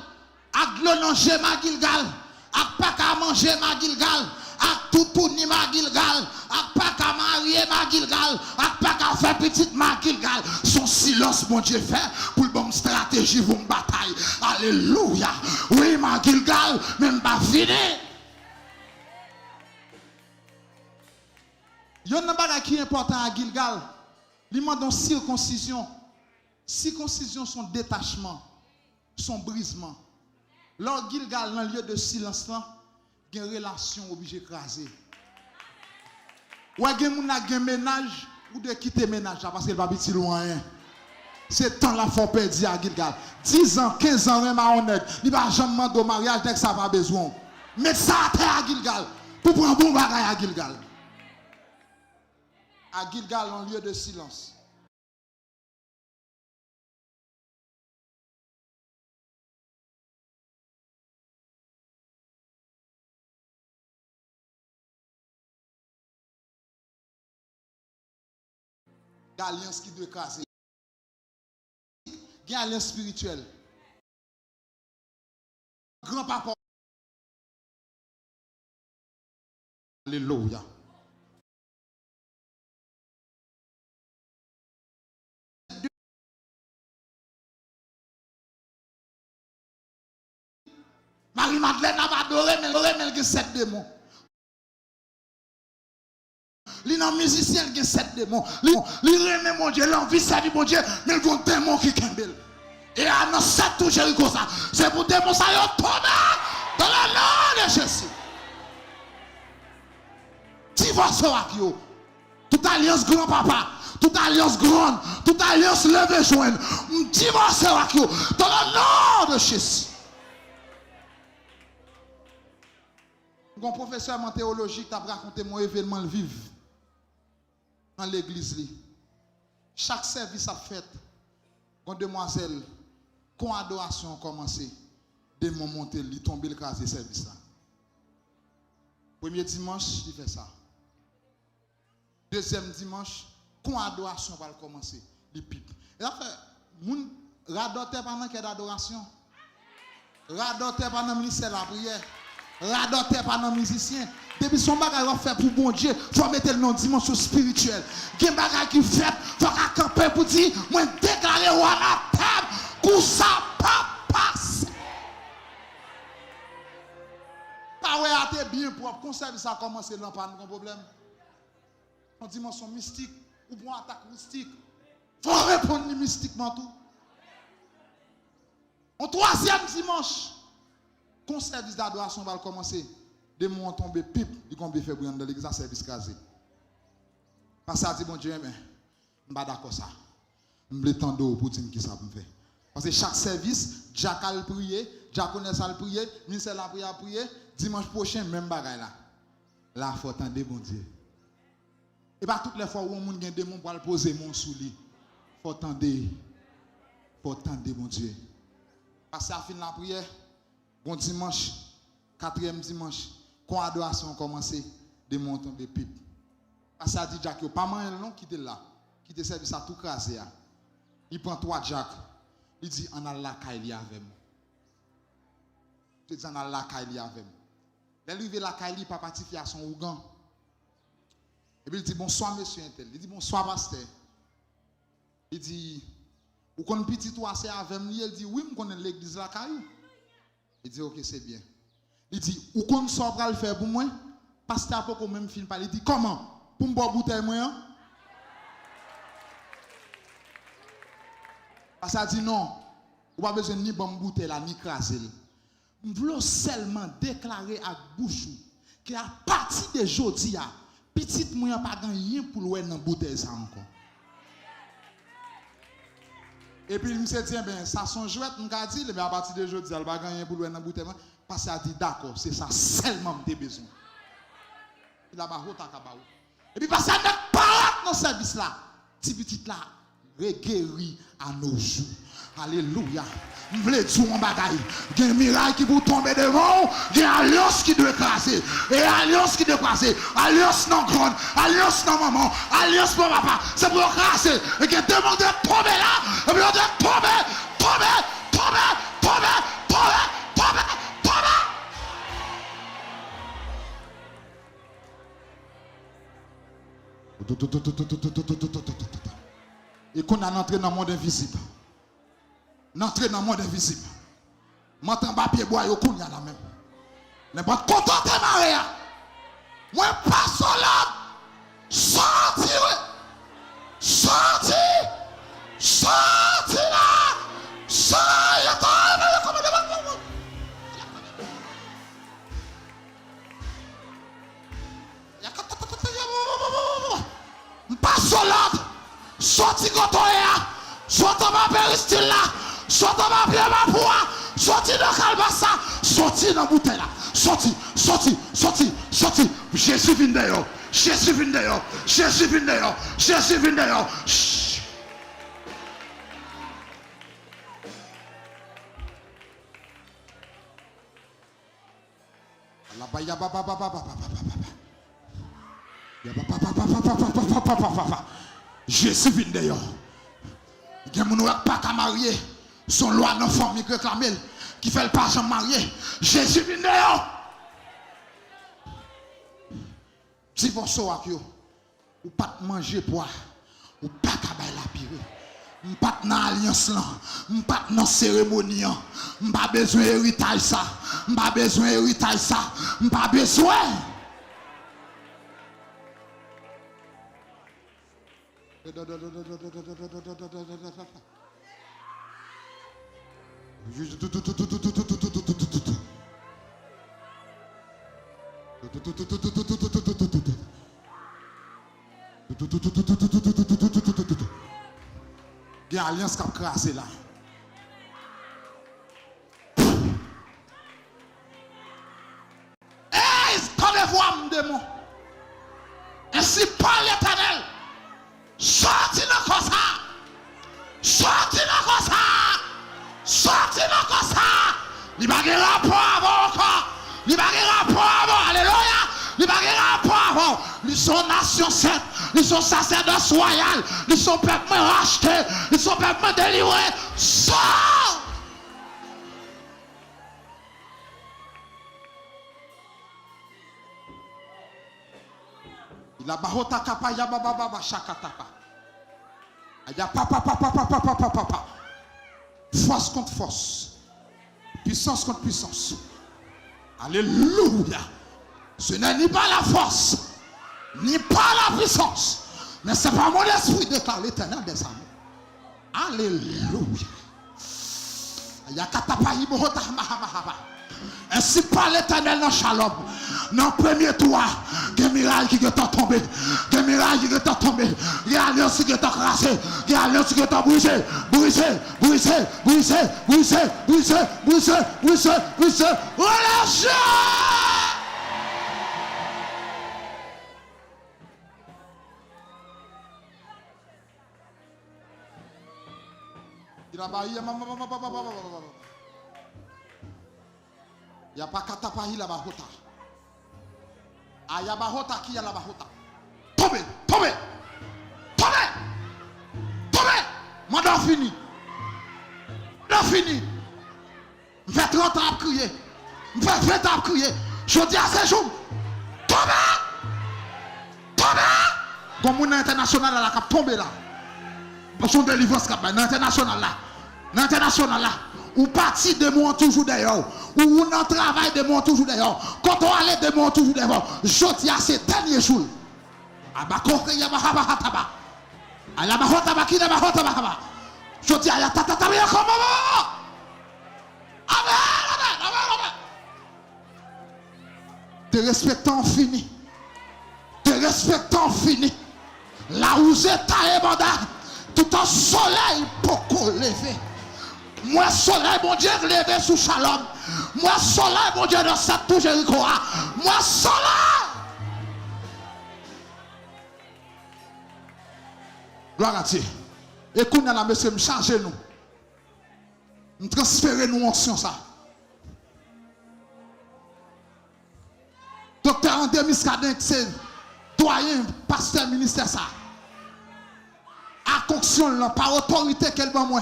Ak l'onanger ma Gilgal, ak pas qu'à manger ma Gilgal, ak tout tourner ma Gilgal, ak pas qu'à marier ma Gilgal, ak pas qu'à faire petite ma Gilgal. Son silence, mon Dieu, fait pour le bon stratégie, pour une bataille. Alléluia. Oui, ma Gilgal, même pas fini. Il y a un bagage qui est important à Gilgal. Il demande une circoncision. Circoncision, son détachement, son brisement. Lors Gilgal, dans le lieu de silence, il y a une relation obligée d'écraser. Ou il y a un ménage ou de quitter le ménage parce qu'il va pas si loin. C'est temps la faut perdre à Gilgal. 10 ans, 15 ans, même à honnête. Il va jamais demander au mariage dès que ça va besoin. Mais ça a été à Gilgal. Pour prendre un bon bagage à Gilgal. À Gilgal, en lieu de silence. Alliance qui doit casser. Il y a une alliance spirituelle. Grand-papa. Alléluia. Marie-Madeleine a adoré, mais elle a 7 démons. Les musiciens qui ont 7 démons. Les remet mon Dieu, l'envie servir mon Dieu, mais ils ont des démons qui kembel. Et à nos 7 tout Jéricho ça. C'est pour démons ça y tomber dans le nom de Jésus. Divorce avec eux. Toute alliance grand-papa, toute alliance grande, toute alliance levée jointe. Divorce avec eux dans le nom de Jésus. Un professeur en théologie qui a raconté mon événement le vivre. Dans l'église. Chaque service a fait, quand demoiselle, quand adoration a commencé, démon monté, il tombe le cas de service là. Premier dimanche, il fait ça. Deuxième dimanche, quand adoration va commencer, il pipe. Et là, moun radote pendant qu'il y a d'adoration. Radote pendant le ministère de la prière. Radote pendant le musicien. Depuis son bagage va faire pour bon Dieu, il faut mettre le nom dimension spirituelle. Il y a un bagage qui fait, il faut camper pour dire, moi déclarer à la table, que ça pas passe. Pas ouais, à bien propre, conserve ça commencer là, pas de problème. En dimension mystique, ou bon attaque mystique, il faut répondre mystiquement tout. En troisième dimanche, quand le service d'adoration va commencer. Des mots ont tombé pipe, ils ont fait brûler dans l'église à service casé. Parce que ça dit, bon Dieu, mais je ne suis pas d'accord ça. Je ne suis pas pour dire qui ça me fait. Parce que chaque service, Jack a prié, Japonais ça le prier, ministère la prier, dimanche prochain même bagaille là. Là faut attendre bon Dieu. Et pas toutes les fois où on moun gen démon pour le poser mon sous lui. Faut attendre mon Dieu. Parce que à fin la prière, bon dimanche, 4e dimanche, quand adoration commencé, démon tomber pipe. Parce que ça dit Jack, pas mal non qui était là, qui était servi ça tout crasé. Il prend 3 Jack, il dit on a la caille avec moi. Il dit on a la caille avec moi. L'arrivée la caille pas partir à son ougan. Et puis il dit bonsoir monsieur Intel. Il dit bonsoir pasteur. Il dit ou qu'on petit toi c'est avec moi. Il dit oui, je connais l'église la caille. Il dit OK, c'est bien. Il dit ou qu'on sort pour le faire pour moi. Pasteur pas même film parler. Il dit comment pour me boire bouteille moi. Parce qu'il dit non, ou pas besoin ni bon bouteille là ni craser. Je veux seulement déclarer à bouche que à partir de aujourd'hui petite moyen pas rien pour louer dans bouteille ça encore. Et puis il me dit ben ça son jouet m'ka dit mais à partir de aujourd'hui elle pas rien pour louer dans bouteille parce qu'il dit d'accord, c'est ça seulement me besoin. Il a ba hota kabaou. Et puis parce que pas dans service là, petit là guéri à nos jours. Alléluia. Je voulais dire un bagaille. Il y a un miracle qui vous tomber devant. Il y a une alliance qui doit écraser. Et alliance qui doit écraser. Alliance non grande. Alliance non maman. Alliance pour papa. C'est pour écraser. Et qu'il y a deux mondes de tomber là. Et puis on doit tomber. Et qu'on a entré dans le monde invisible. N'entrer dans le monde invisible. M'entend pas pied bois, yo qu'on y a la même. N'est pas content de marier. Moi, pas solide. Sorti là. Sorti là. Pas solide. Sorti gotoya. Sorti ma péristyle là. Sorti ma pied ma poids. Sorti dans calbassa. Sorti dans bouteille là. Sorti. Jésus vient d'ailleurs. Jésus vient d'ailleurs. Jésus vient d'ailleurs. Il y a des gens qui pas qu'à marier. Son loi dans la famille réclamée. Qui fait le pas jamais marier. Jésus vient d'ailleurs. Si vous savez ou pas manger poids, ou pas qu'à la pire. Ou pas dans l'alliance là, ou pas dans cérémonie. Ou pas besoin d'héritage ça. Ou pas besoin d'héritage ça. Ou pas besoin. Il y a une alliance qui a crasé là. Hey, connaissez-vous, démon? Ainsi parle l'Éternel. Sorti dans comme ça. Sorti dans comme ça. Sorti dans comme ça. Il n'y a pas de rapport avant encore. Il n'y a pas de rapport avant. Alléluia. Il n'y a pas de rapport avant. Ils sont nation sainte. Ils sont sacerdoce royal. Ils sont peuple racheté. Ils sont peuple délivré. Sors. Il a bahota kapa ya baba baba shakatapa. Aya papa. Force contre force. Puissance contre puissance. Alléluia. Ce n'est ni pas la force, ni pas la puissance, mais c'est pas mon esprit déclare l'Éternel des armées. Alléluia. Ainsi par l'Éternel dans Shalom. Dans le premier toit, il y a des mirailles qui sont tombés. Des mirailles qui sont tombés. Il y a des alliances qui sont crassées. Il y a des alliances qui sont brisées. Brisées. Relâchez! Il n'y a pas katapahi la bahota. Aya bahota qui a la bahota. Tombez. Mandat fini. Je fais 30 ans à crier. Je fais 20 ans à crier. Je dis à ces jours. Tombez. Comme mon international là, qui a tombé là. Son délivrance qui a international là. Ou parti de moi toujours d'ailleurs. Ou on en travail de moi toujours d'ailleurs. Quand on allait de moi toujours d'ailleurs. Je dis à ces derniers jours. Je dis à la tata. Te respectant fini. Là où j'ai taillé mandat. Tout un soleil pour lever. Moi soleil mon Dieu levé sous Shalom. Moi soleil mon Dieu dans cette tout Jéricho. Moi soleil. Gloire à Dieu. Et qu'on a la monsieur me charger nous. Nous transférer nous onction ça. Docteur André Muscadet c'est doyen pasteur ministère ça. À conction par autorité qu'elle va moi.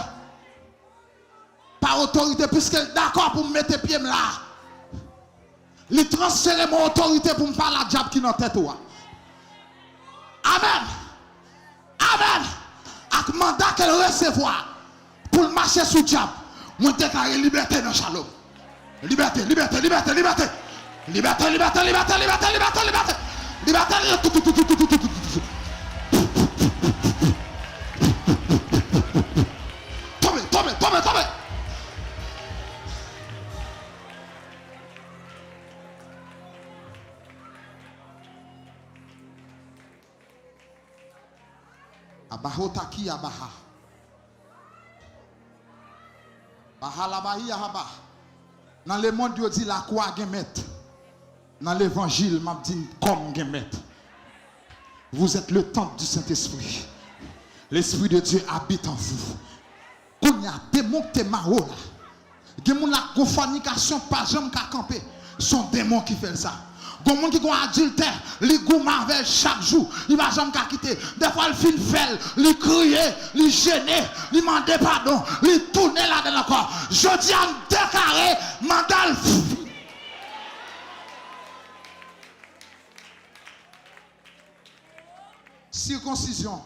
Par autorité puisqu'elle est d'accord pour me mettre pied là. Il transfère mon autorité pour me parler à diable qui est dans la tête. Amen. Avec mandat qu'elle recevoir pour marcher sous diable. Moi déclare liberté dans Shalom. Liberté. Tombez. Abahota ki abaha. Bahalabahi ahaba. Dans le monde, Dieu dit la croix gemet. Dans l'évangile, m'a dit comme gemet. Vous êtes le temple du Saint-Esprit. L'Esprit de Dieu habite en vous. Quand il y a des démons qui sont marrons là. Des gens qui ont fornication, pas jamais qu'à camper. Sont démons qui font ça. Des gens qui ont adultère, ils ont marvel chaque jour. Ils ne vont jamais quitter. Des fois, ils finissent faire, ils crient, ils gênent, ils demandent pardon, ils tournent là-dedans encore. Je dis à me déclarer, mandal. Circoncision.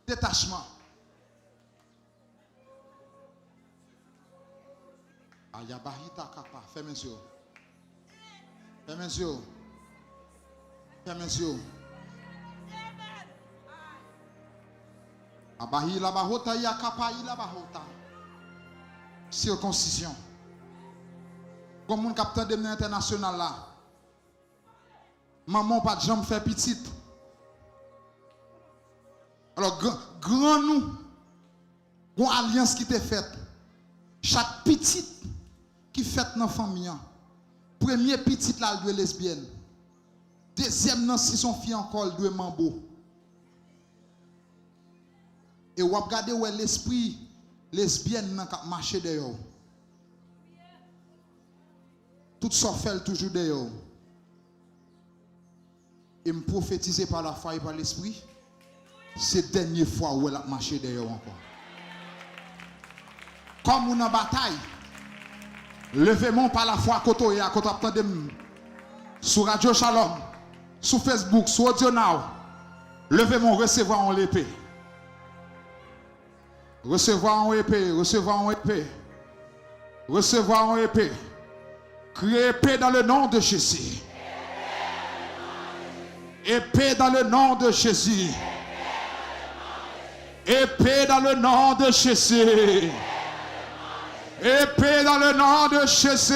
Détachement. Ayabahita kapa. Fais mes yeux. Abahi la bahota ya kapa ila bahota. Circoncision. Comme mon capitaine de international là. Maman pas de jambe fait petite. Alors grand nous. Une alliance qui t'est faite. Chaque petite qui fait dans la famille. Premier petit là, elle doit lesbienne. Deuxième, si son fille encore, elle doit mambo. Et vous regardez où est l'esprit lesbienne qui marche dehors. Tout ça fait toujours dehors. Et me prophétiser par la foi et par l'esprit. C'est la dernière fois où elle a marché dehors encore. Comme on en bataille. Levez-moi par la foi koto et à côté de sur Radio Shalom, sur Facebook, sur Audio Now. Levez-moi, recevoir en l'épée. Recevoir en épée. Criez épée dans le nom de Jésus. Épée dans le nom de Jésus. Épée dans le nom de Jésus. Épée dans le nom de Jésus.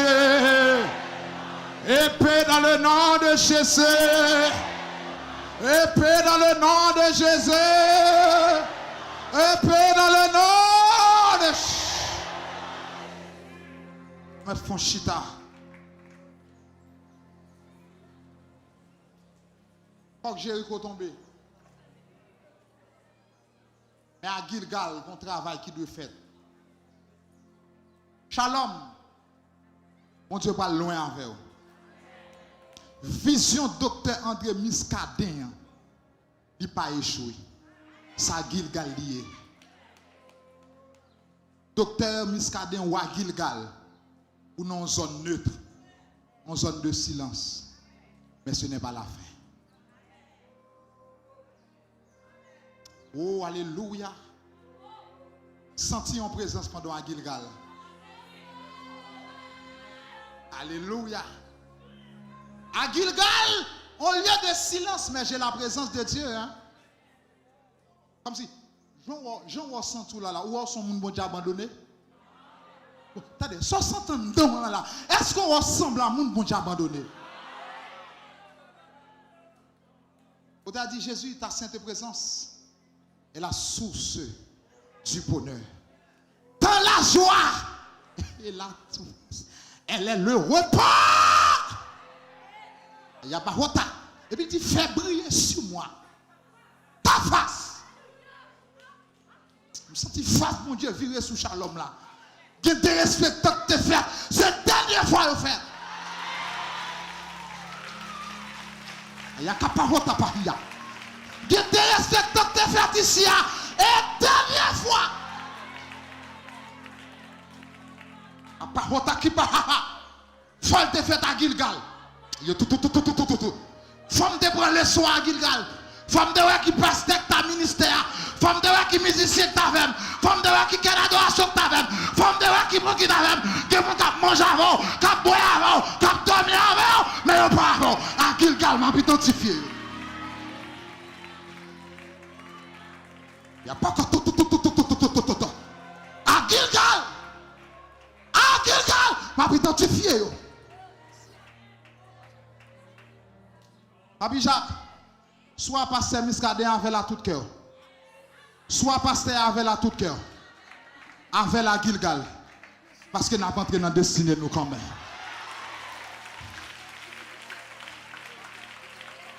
Épée dans le nom de Jésus. Épée dans le nom de Jésus. Épée dans le nom de Jésus. Mettre fond chita. Faut que Jéricho tombe. Mais à Gilgal, un travail qui doit faire. Shalom. Mon Dieu parle loin avec vous. Vision docteur André Muscadin. Il n'a pas échoué. Ça Gilgal lié. Docteur Muscadin ou à Gilgal. Ou non zone neutre. En zone de silence. Mais ce n'est pas la fin. Oh, alléluia. Senti en présence pendant à Gilgal. Alléluia. À Gilgal, au lieu de silence, mais j'ai la présence de Dieu. Hein? Comme si, Jean ressent tout là, où son monde bon Dieu abandonné? Attendez, 60 ans dedans là, est-ce qu'on ressemble à un monde bon Dieu abandonné? On t'a dit, Jésus, ta sainte présence est la source du bonheur. Dans la joie et la tout. Elle est le repas. Il n'y a pas retard. Et puis il dit, fais briller sur moi ta face. Je me sens face, mon Dieu, virer sous Shalom là. Qu'il te respecte que tu fais. C'est la dernière fois le faire. Il n'y a qu'à pas retard par là. Qu'il te respecte que tu fais ici. Et dernière fois. À part retard qui pas. Faut te faire à Gilgal. Femme de prendre le soin à Gilgal. Femme de voir qui passe ta ministère. Femme de voir qui musicien t'avem. Femme de voir qui fait l'adoration t'avem. Femme de voir qui mange t'avem. Qui mange avant. Qui boit avant. Qui dormir avant. Mais pas avant. À Gilgal m'a identifié. Il n'y a pas encore tout. À Gilgal. À Gilgal m'a identifié. Papi Jacques, soit pasteur Muscadin avec la tout cœur, soit pasteur avec la tout cœur, avec la Gilgal, parce que nous n'avons pas entré dans la destinée nous quand même.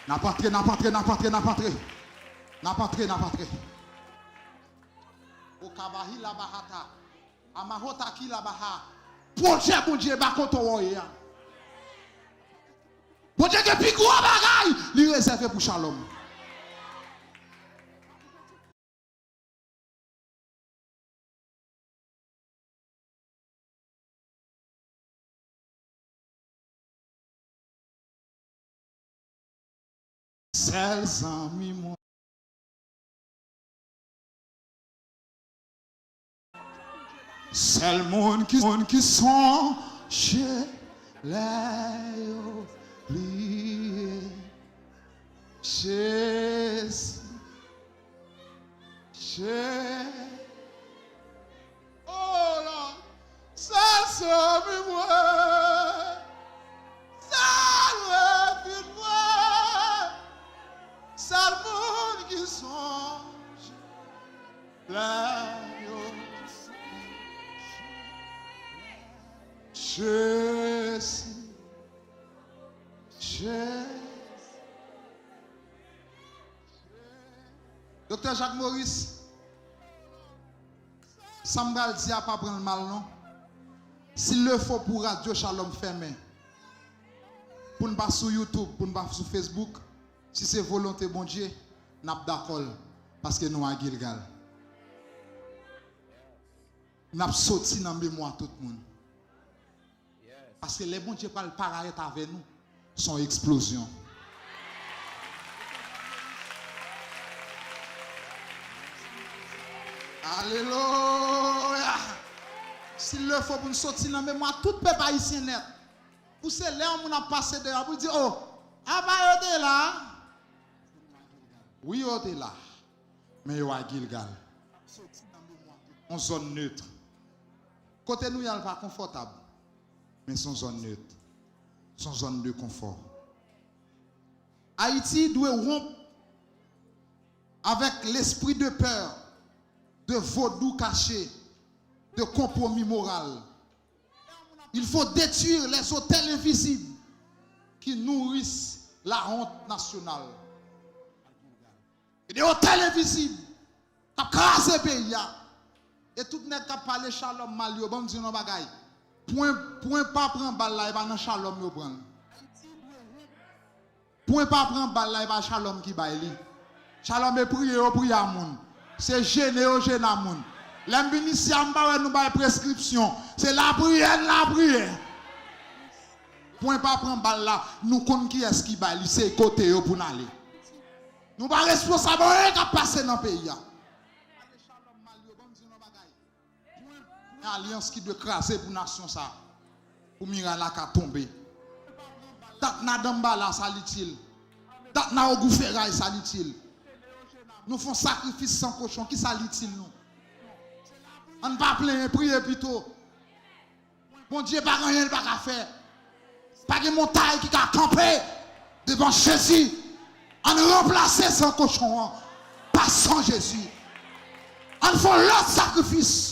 N'a pas entré. Au Kabahi la bahata, Amahota ki la baha, projet bon Dieu bakoto woye. Bon Dieu qui pique ou bagaille, il est réservé pour Shalom. Celles amis moi. C'est le monde qui sont chez les oubliés. Oh là, ça c'est moi. Ça le moi. C'est le monde qui sont chez les oubliés. Docteur Jacques Maurice, Sambal dit à pas prendre mal non. S'il le faut pour Radio Shalom fermé, pour ne pas sur YouTube, pour ne pas sur Facebook, si c'est volonté bon Dieu, n'a pas d'accord parce que nous à Gilgal. N'a pas sorti dans mémoire tout le monde. Parce que les bons Dieu parlent paraître avec nous, son explosion. Alléluia. S'il le faut pour nous sortir dans la mémoire, tout peuple haïtien net. Pour ces là, on a passé dehors pour dire, oh, ah bah, vous êtes là. Oui, vous êtes là. Mais vous êtes à Gilgal. En zone neutre. Côté nous, il n'y a pas confortable, mais son zone neutre, son zone de confort. Haïti doit rompre avec l'esprit de peur, de vaudou caché, de compromis moral. Il faut détruire les hôtels invisibles qui nourrissent la honte nationale. Et des hôtels invisibles qui crasent le pays. Et tout le monde qui parle shalom mal, bon dit non bagaille. Point pas prendre balle là, il va dans shalom yo prendre. Point pas prendre balle là, il va shalom qui baille. Shalom est prier au prier à moun. C'est gêner au gêner à moun. L'embiniciam ba nous ba prescription, c'est la prière. Point pas prendre balle là, nous connaissons qui est-ce qui baille, c'est côté yo pour aller. Nous pas responsable qui passer dans le pays. Alliance qui doit craser pour nation ça. Pour Mira la ka tomber. Dat na damba la salitil. Dat na ogou ferraille salitil. Nous faisons sacrifice sans cochon qui salitil nous. On ne va pas prier plutôt. Bon Dieu pas rien pas à faire. Pas de montagne qui a campé devant Jésus. On remplacer sans cochon pas sans Jésus. On fait l'autre sacrifice.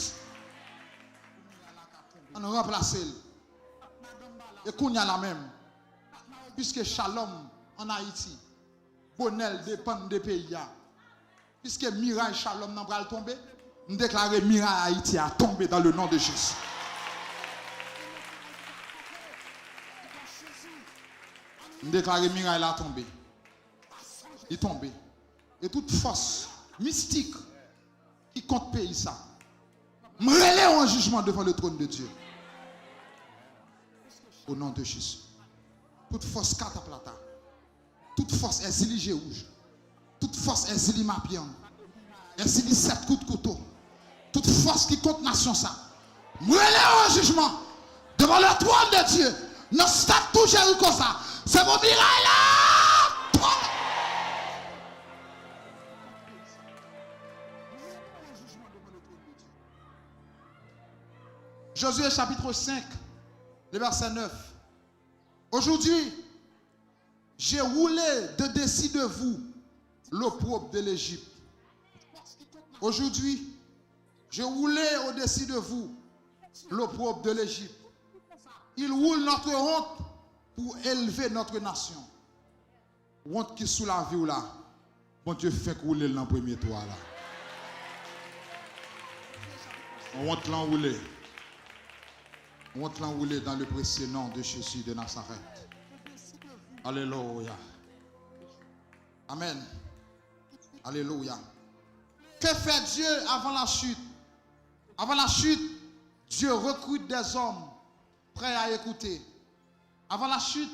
On remplace. Et qu'on y a la même. Puisque Shalom en Haïti, Bonel dépend des pays. Puisque Mirail Shalom n'a pas tombé, nous déclarons Mirail Haïti a tombé dans le nom de Jésus. Nous déclarons Mirail a tombé. Il est tombé. Et toute force mystique qui compte pays ça, me relève en jugement devant le trône de Dieu. Au nom de Jésus. Toute force cataplata. Toute force exilée rouge. Toute force exilée mapion. Exilée 7 coups de couteau. Toute force qui compte nation ça. Me relève en jugement devant le trône de Dieu. Dans stade tout Jéricho ça. C'est mon miracle là. Josué chapitre 5, le verset 9. Aujourd'hui, j'ai roulé de dessus de vous l'opprobre de l'Égypte. Aujourd'hui, j'ai roulé au-dessus de vous l'opprobre de l'Égypte. Il roule notre honte pour élever notre nation. Honte qui sous la vie là. Bon Dieu fait rouler dans le premier toit là. Honte l'enrouler. On va l'enrouler dans le précieux nom de Jésus de Nazareth. Alléluia. Amen. Alléluia. Que fait Dieu avant la chute? Avant la chute, Dieu recrute des hommes prêts à écouter. Avant la chute,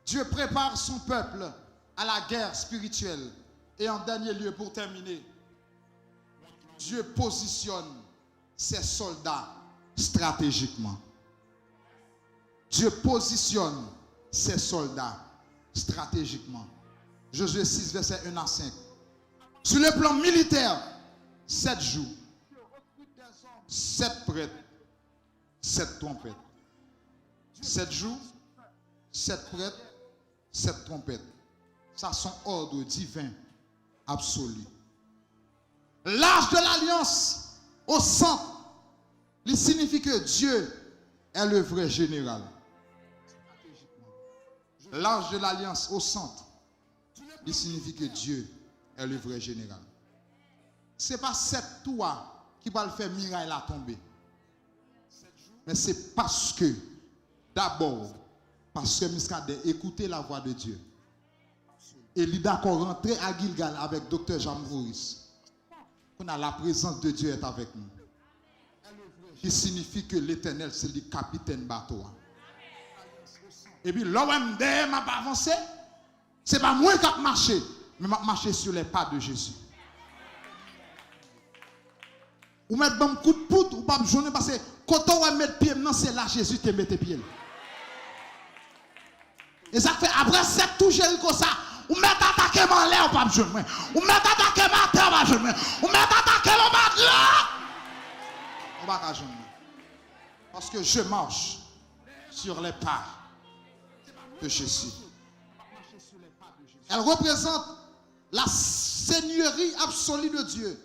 Dieu prépare son peuple à la guerre spirituelle. Et en dernier lieu, pour terminer, Dieu positionne ses soldats stratégiquement. Dieu positionne ses soldats stratégiquement. Josué 6, verset 1 à 5. Sur le plan militaire, 7 jours, 7 prêtres, 7 trompettes. 7 jours, 7 prêtres, 7 trompettes. Ça, sont ordre divin absolu. L'arche de l'alliance au centre, il signifie que Dieu est le vrai général. L'arche de l'alliance au centre, il signifie que Dieu est le vrai général. Ce n'est pas cette toi qui va le faire Mirail à tomber. Mais c'est parce que, d'abord, parce que Miskadé écoutait la voix de Dieu. Et il est d'accord rentrer à Gilgal avec Dr. Jean Maurice. On a la présence de Dieu est avec nous. Qui signifie que l'Éternel, c'est le capitaine bateau. Et puis, l'OMD m'a pas avancé. Ce n'est pas moi qui ai marché, mais m'a marché sur les pas de Jésus. Ou mettre un coup de poutre, ou pas besoin parce que quand on va mettre pied, non, c'est là Jésus te met pied. Et ça fait après cette touche comme ça, ou mettre attaquer mon l'air, ou pas besoin. Ou mettre attaquer ma terre, pas besoin. Ou mettre attaquer mon bas. On va pas besoin. Parce que je marche sur les pas de Jésus. Elle représente la seigneurie absolue de Dieu.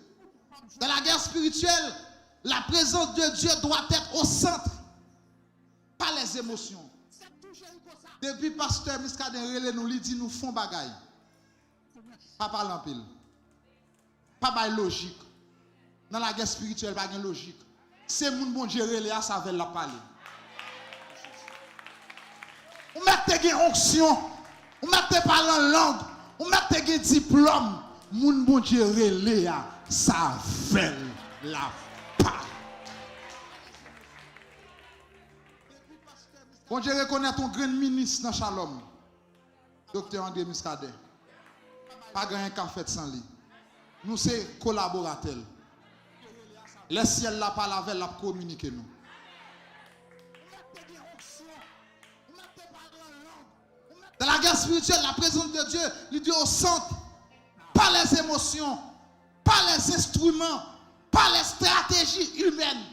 Dans la guerre spirituelle, la présence de Dieu doit être au centre, pas les émotions. Depuis pasteur Muscadet relé nous dit nous font bagaille. Pas parler en pile. Pas bail logique. Dans la guerre spirituelle, pas de logique. C'est mon bon Dieu relé à ça avec la parler. On mette des onction, on mette parler en langue, on mette des diplôme, mon bon Dieu relé à ça avec la parole. Bon Dieu reconnaît ton grand ministre dans Shalom, docteur André Muscadet. Pas grand café sans lui. Nous sommes collaborateurs. Le ciel là parle avec la communiquer nous. Dans la guerre spirituelle, la présence de Dieu, il dit au centre, pas les émotions, pas les instruments, pas les stratégies humaines.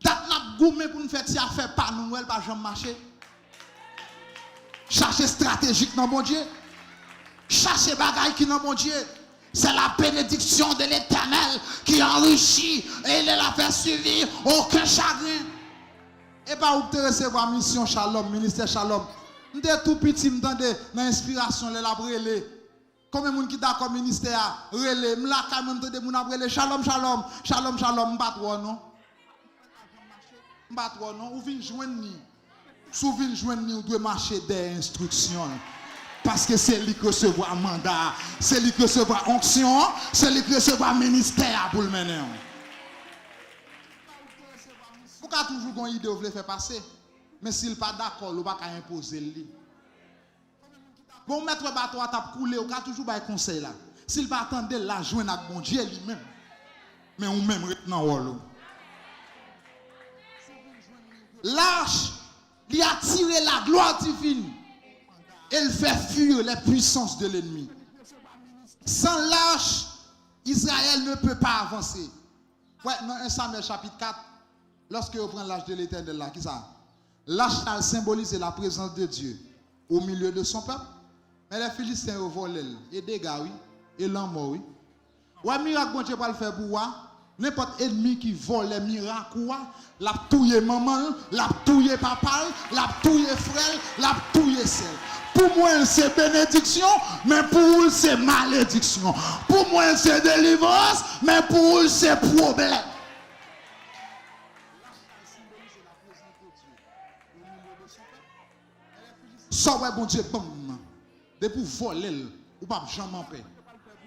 Dat n'a goumé pour nous faire si affaire pas nous, elle pas jamais marcher. Chercher stratégique dans mon Dieu. Chercher bagaille qui dans mon Dieu. C'est la bénédiction de l'Éternel qui enrichit et il la fait suivre aucun chagrin. Et pas vous recevoir mission Shalom, ministère Shalom. M'te tout petit m'tende dans inspiration les la brûler. Combien de monde qui d'accord ministère relé, m'la ka même tande moun a brûler Shalom Shalom, Shalom Shalom m'pas trop non. M'pas trop non, ou vinn joindre ni. Sou vinn joindre ni ou doit marcher des instructions. Parce que c'est lui qui recevoir mandat, c'est lui qui recevoir onction, c'est lui qui recevoir ministère pour le mener. Pourquoi toujours une idée vous voulez faire passer? Mais s'il n'est pas d'accord, vous ne pouvez pas imposer lui. Bon, maître bateau a tape couler, vous pouvez toujours faire conseil là. S'il ne pas attendre la joindre avec bon Dieu lui-même. Mais ou même retenant wolo. L'arche, il a tiré la gloire divine. Elle fait fuir les puissances de l'ennemi. Sans l'arche, Israël ne peut pas avancer. Ouais, dans 1 Samuel chapitre 4, lorsque vous prenez l'arche de l'Éternel là, qui ça? L'arche symbolise la présence de Dieu au milieu de son peuple. Mais les Philistins ont volé, et des gars, oui, et l'homme, oui. Ouais, miracle, bon Dieu, pas le faire pour moi. N'importe ennemi qui vole les miracles, l'a touye maman, l'a touye papa, l'a touye frère, l'a touye sœur. Pour moi, c'est bénédiction, mais pour eux, c'est malédiction. Pour moi, c'est délivrance, mais pour eux, c'est problème. Ça va, bon Dieu, bon. Depuis voler, ou pas jamais en paix,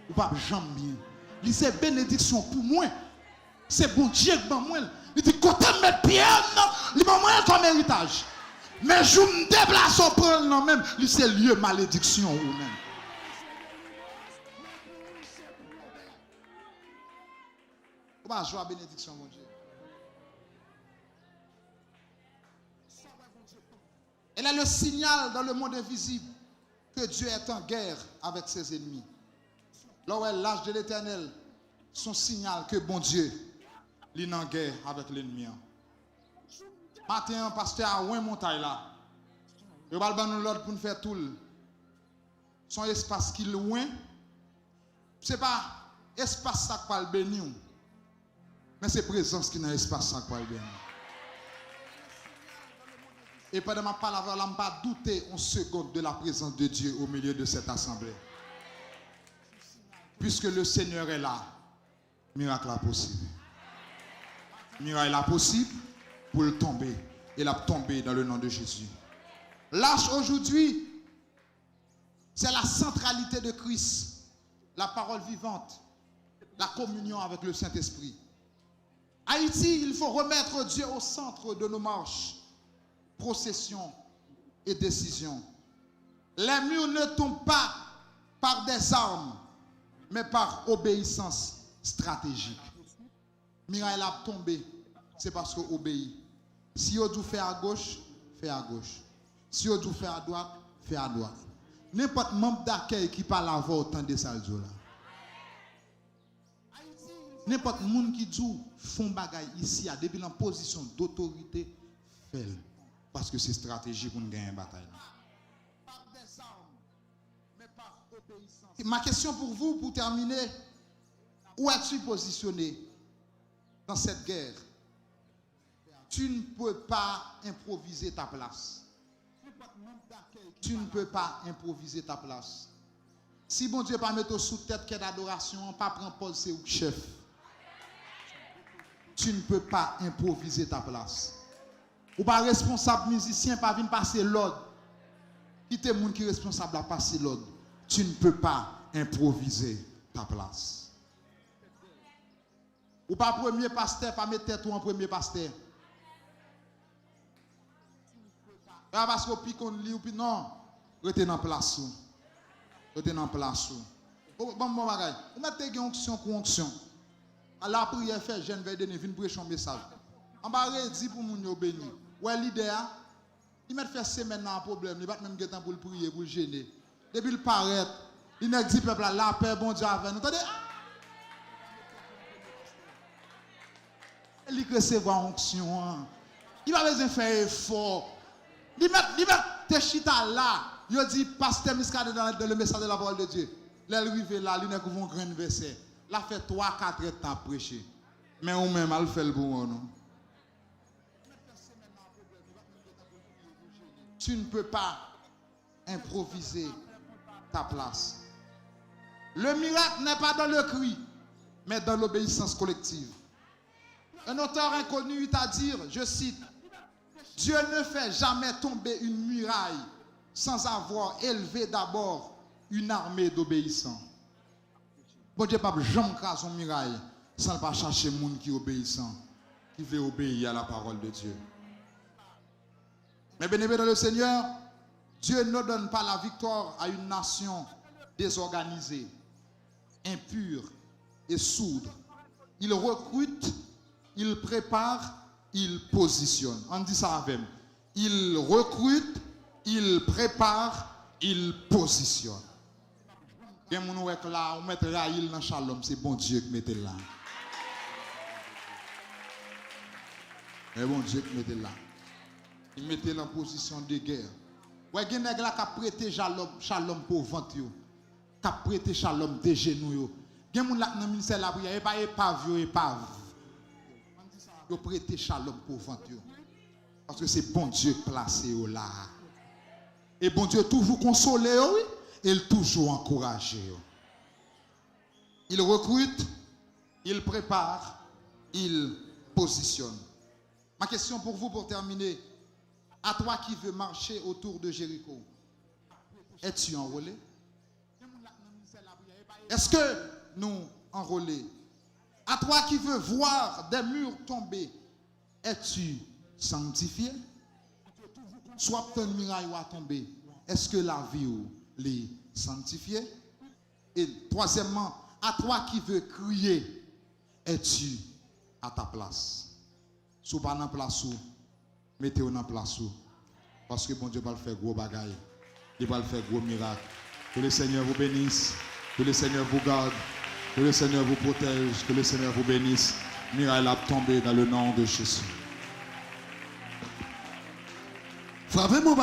ou pas jamais bien. C'est bénédiction pour moi. C'est bon Dieu qui m'a moi. Il dit, quand tu mets pied, il m'a moi comme héritage. Mais je me déplace au prendre même, c'est lieu malédiction ou même. Comment jouer bénédiction, mon Dieu? Elle est le signal dans le monde invisible que Dieu est en guerre avec ses ennemis. Là où est l'âge de l'Éternel, son signal que bon Dieu est en guerre avec l'ennemi. Matin, pasteur a une montagne là. Il va nous l'ordre pour nous faire tout. Son espace qui est loin, ce n'est pas espace ça qui va le bénir, mais c'est présence qui est dans l'espace ça qui va le bénir. Et pendant ma parole, je ne vais pas douter en seconde de la présence de Dieu au milieu de cette assemblée. Puisque le Seigneur est là, miracle est possible. Miracle est possible pour le tomber. Il a tombé dans le nom de Jésus. L'arche aujourd'hui, c'est la centralité de Christ, la parole vivante, la communion avec le Saint-Esprit. Haïti, il faut remettre Dieu au centre de nos marches, processions et décisions. Les murs ne tombent pas par des armes, mais par obéissance stratégique. Miracle a tombé, c'est parce qu'on obéit. Si on doit faire à gauche, fait à gauche. Si on doit faire à droite, fait à droite. N'importe membre d'accueil qui parle à voix autant de salzo là. N'importe monde qui dit font bagaille ici, depuis en position d'autorité, Fais-le. Parce que c'est stratégie pour nous gagner une bataille. Ma question pour vous, pour terminer, où es-tu positionné dans cette guerre? Tu ne peux pas improviser ta place. Tu ne peux pas improviser ta place. Si bon Dieu pas mettre sous tête qu'est d'adoration, pas prendre Paul c'est ou chef. Tu ne peux pas improviser ta place. Ou pas responsable musicien, pas venir passer l'ordre. Qui t'es monde qui est responsable à passer l'ordre. Tu ne peux pas improviser ta place. Ou pas premier pasteur, pas mettre tête ou en premier pasteur. Pas parce qu'on pique on lit ou puis non, restez dans place. Restez dans place. Bon bagay. Vous mettez une onction pour onction. À la prière fait jeune veille donner vinn prêcher un message. On va redire pour moun yo béni. Ouais leader, il met fait semaine dans un problème, il pas même temps pour le prier, pour le gêner. Depuis le paraît, il n'a dit peuple la paix bon Dieu avec nous. Attendez. Il recevoir onction. Il va besoin faire effort. Il met tes chita là. Il dit pasteur Miskade dans le message de la parole de Dieu. L'arrivé là, il n'a qu'un grand verset. Il a fait 3-4 temps prêcher. Mais ou même elle fait le bon non. Tu ne peux pas improviser ta place. Le miracle n'est pas dans le cri, mais dans l'obéissance collective. Un auteur inconnu eut à dire, je cite, Dieu ne fait jamais tomber une muraille sans avoir élevé d'abord une armée d'obéissants. Bon Dieu pas jamais craser une muraille sans pas chercher les gens qui obéissant, qui veut obéir à la parole de Dieu. Mais bien aimé dans le Seigneur, Dieu ne donne pas la victoire à une nation désorganisée, impure et sourde. Il recrute, il prépare, il positionne. On dit ça avec moi. Il recrute, il prépare, il positionne. Quand on est là, on met Raïl dans Shalom, c'est bon Dieu qui mette là. C'est bon Dieu qui mette là. Il mettait en position de guerre. Ouais, il y a des gens qui ont prêté Shalom pour ventre, qui ont prêté Shalom des genoux. Il y a des gens qui ont dans le ministère de la prière, pas épave, épave. Ils ont prêté Shalom pour ventre. Parce que c'est bon Dieu placé là. Et bon Dieu toujours consolé, oui, et il toujours encouragé. Il recrute, il prépare, il positionne. Ma question pour vous pour terminer. À toi qui veux marcher autour de Jéricho, es-tu enrôlé? Est-ce que nous enrôlés? À toi qui veux voir des murs tomber, es-tu sanctifié? Soit ton muraille va tomber, est-ce que la vie est sanctifiée? Et troisièmement, à toi qui veux crier, es-tu à ta place? Si tu n'es pas dans la place où, mettez-vous dans la place où. Parce que bon Dieu va le faire gros bagaille. Il va le faire gros miracle. Que le Seigneur vous bénisse. Que le Seigneur vous garde. Que le Seigneur vous protège. Que le Seigneur vous bénisse. Miracle a tombé dans le nom de Jésus. Frappez-moi,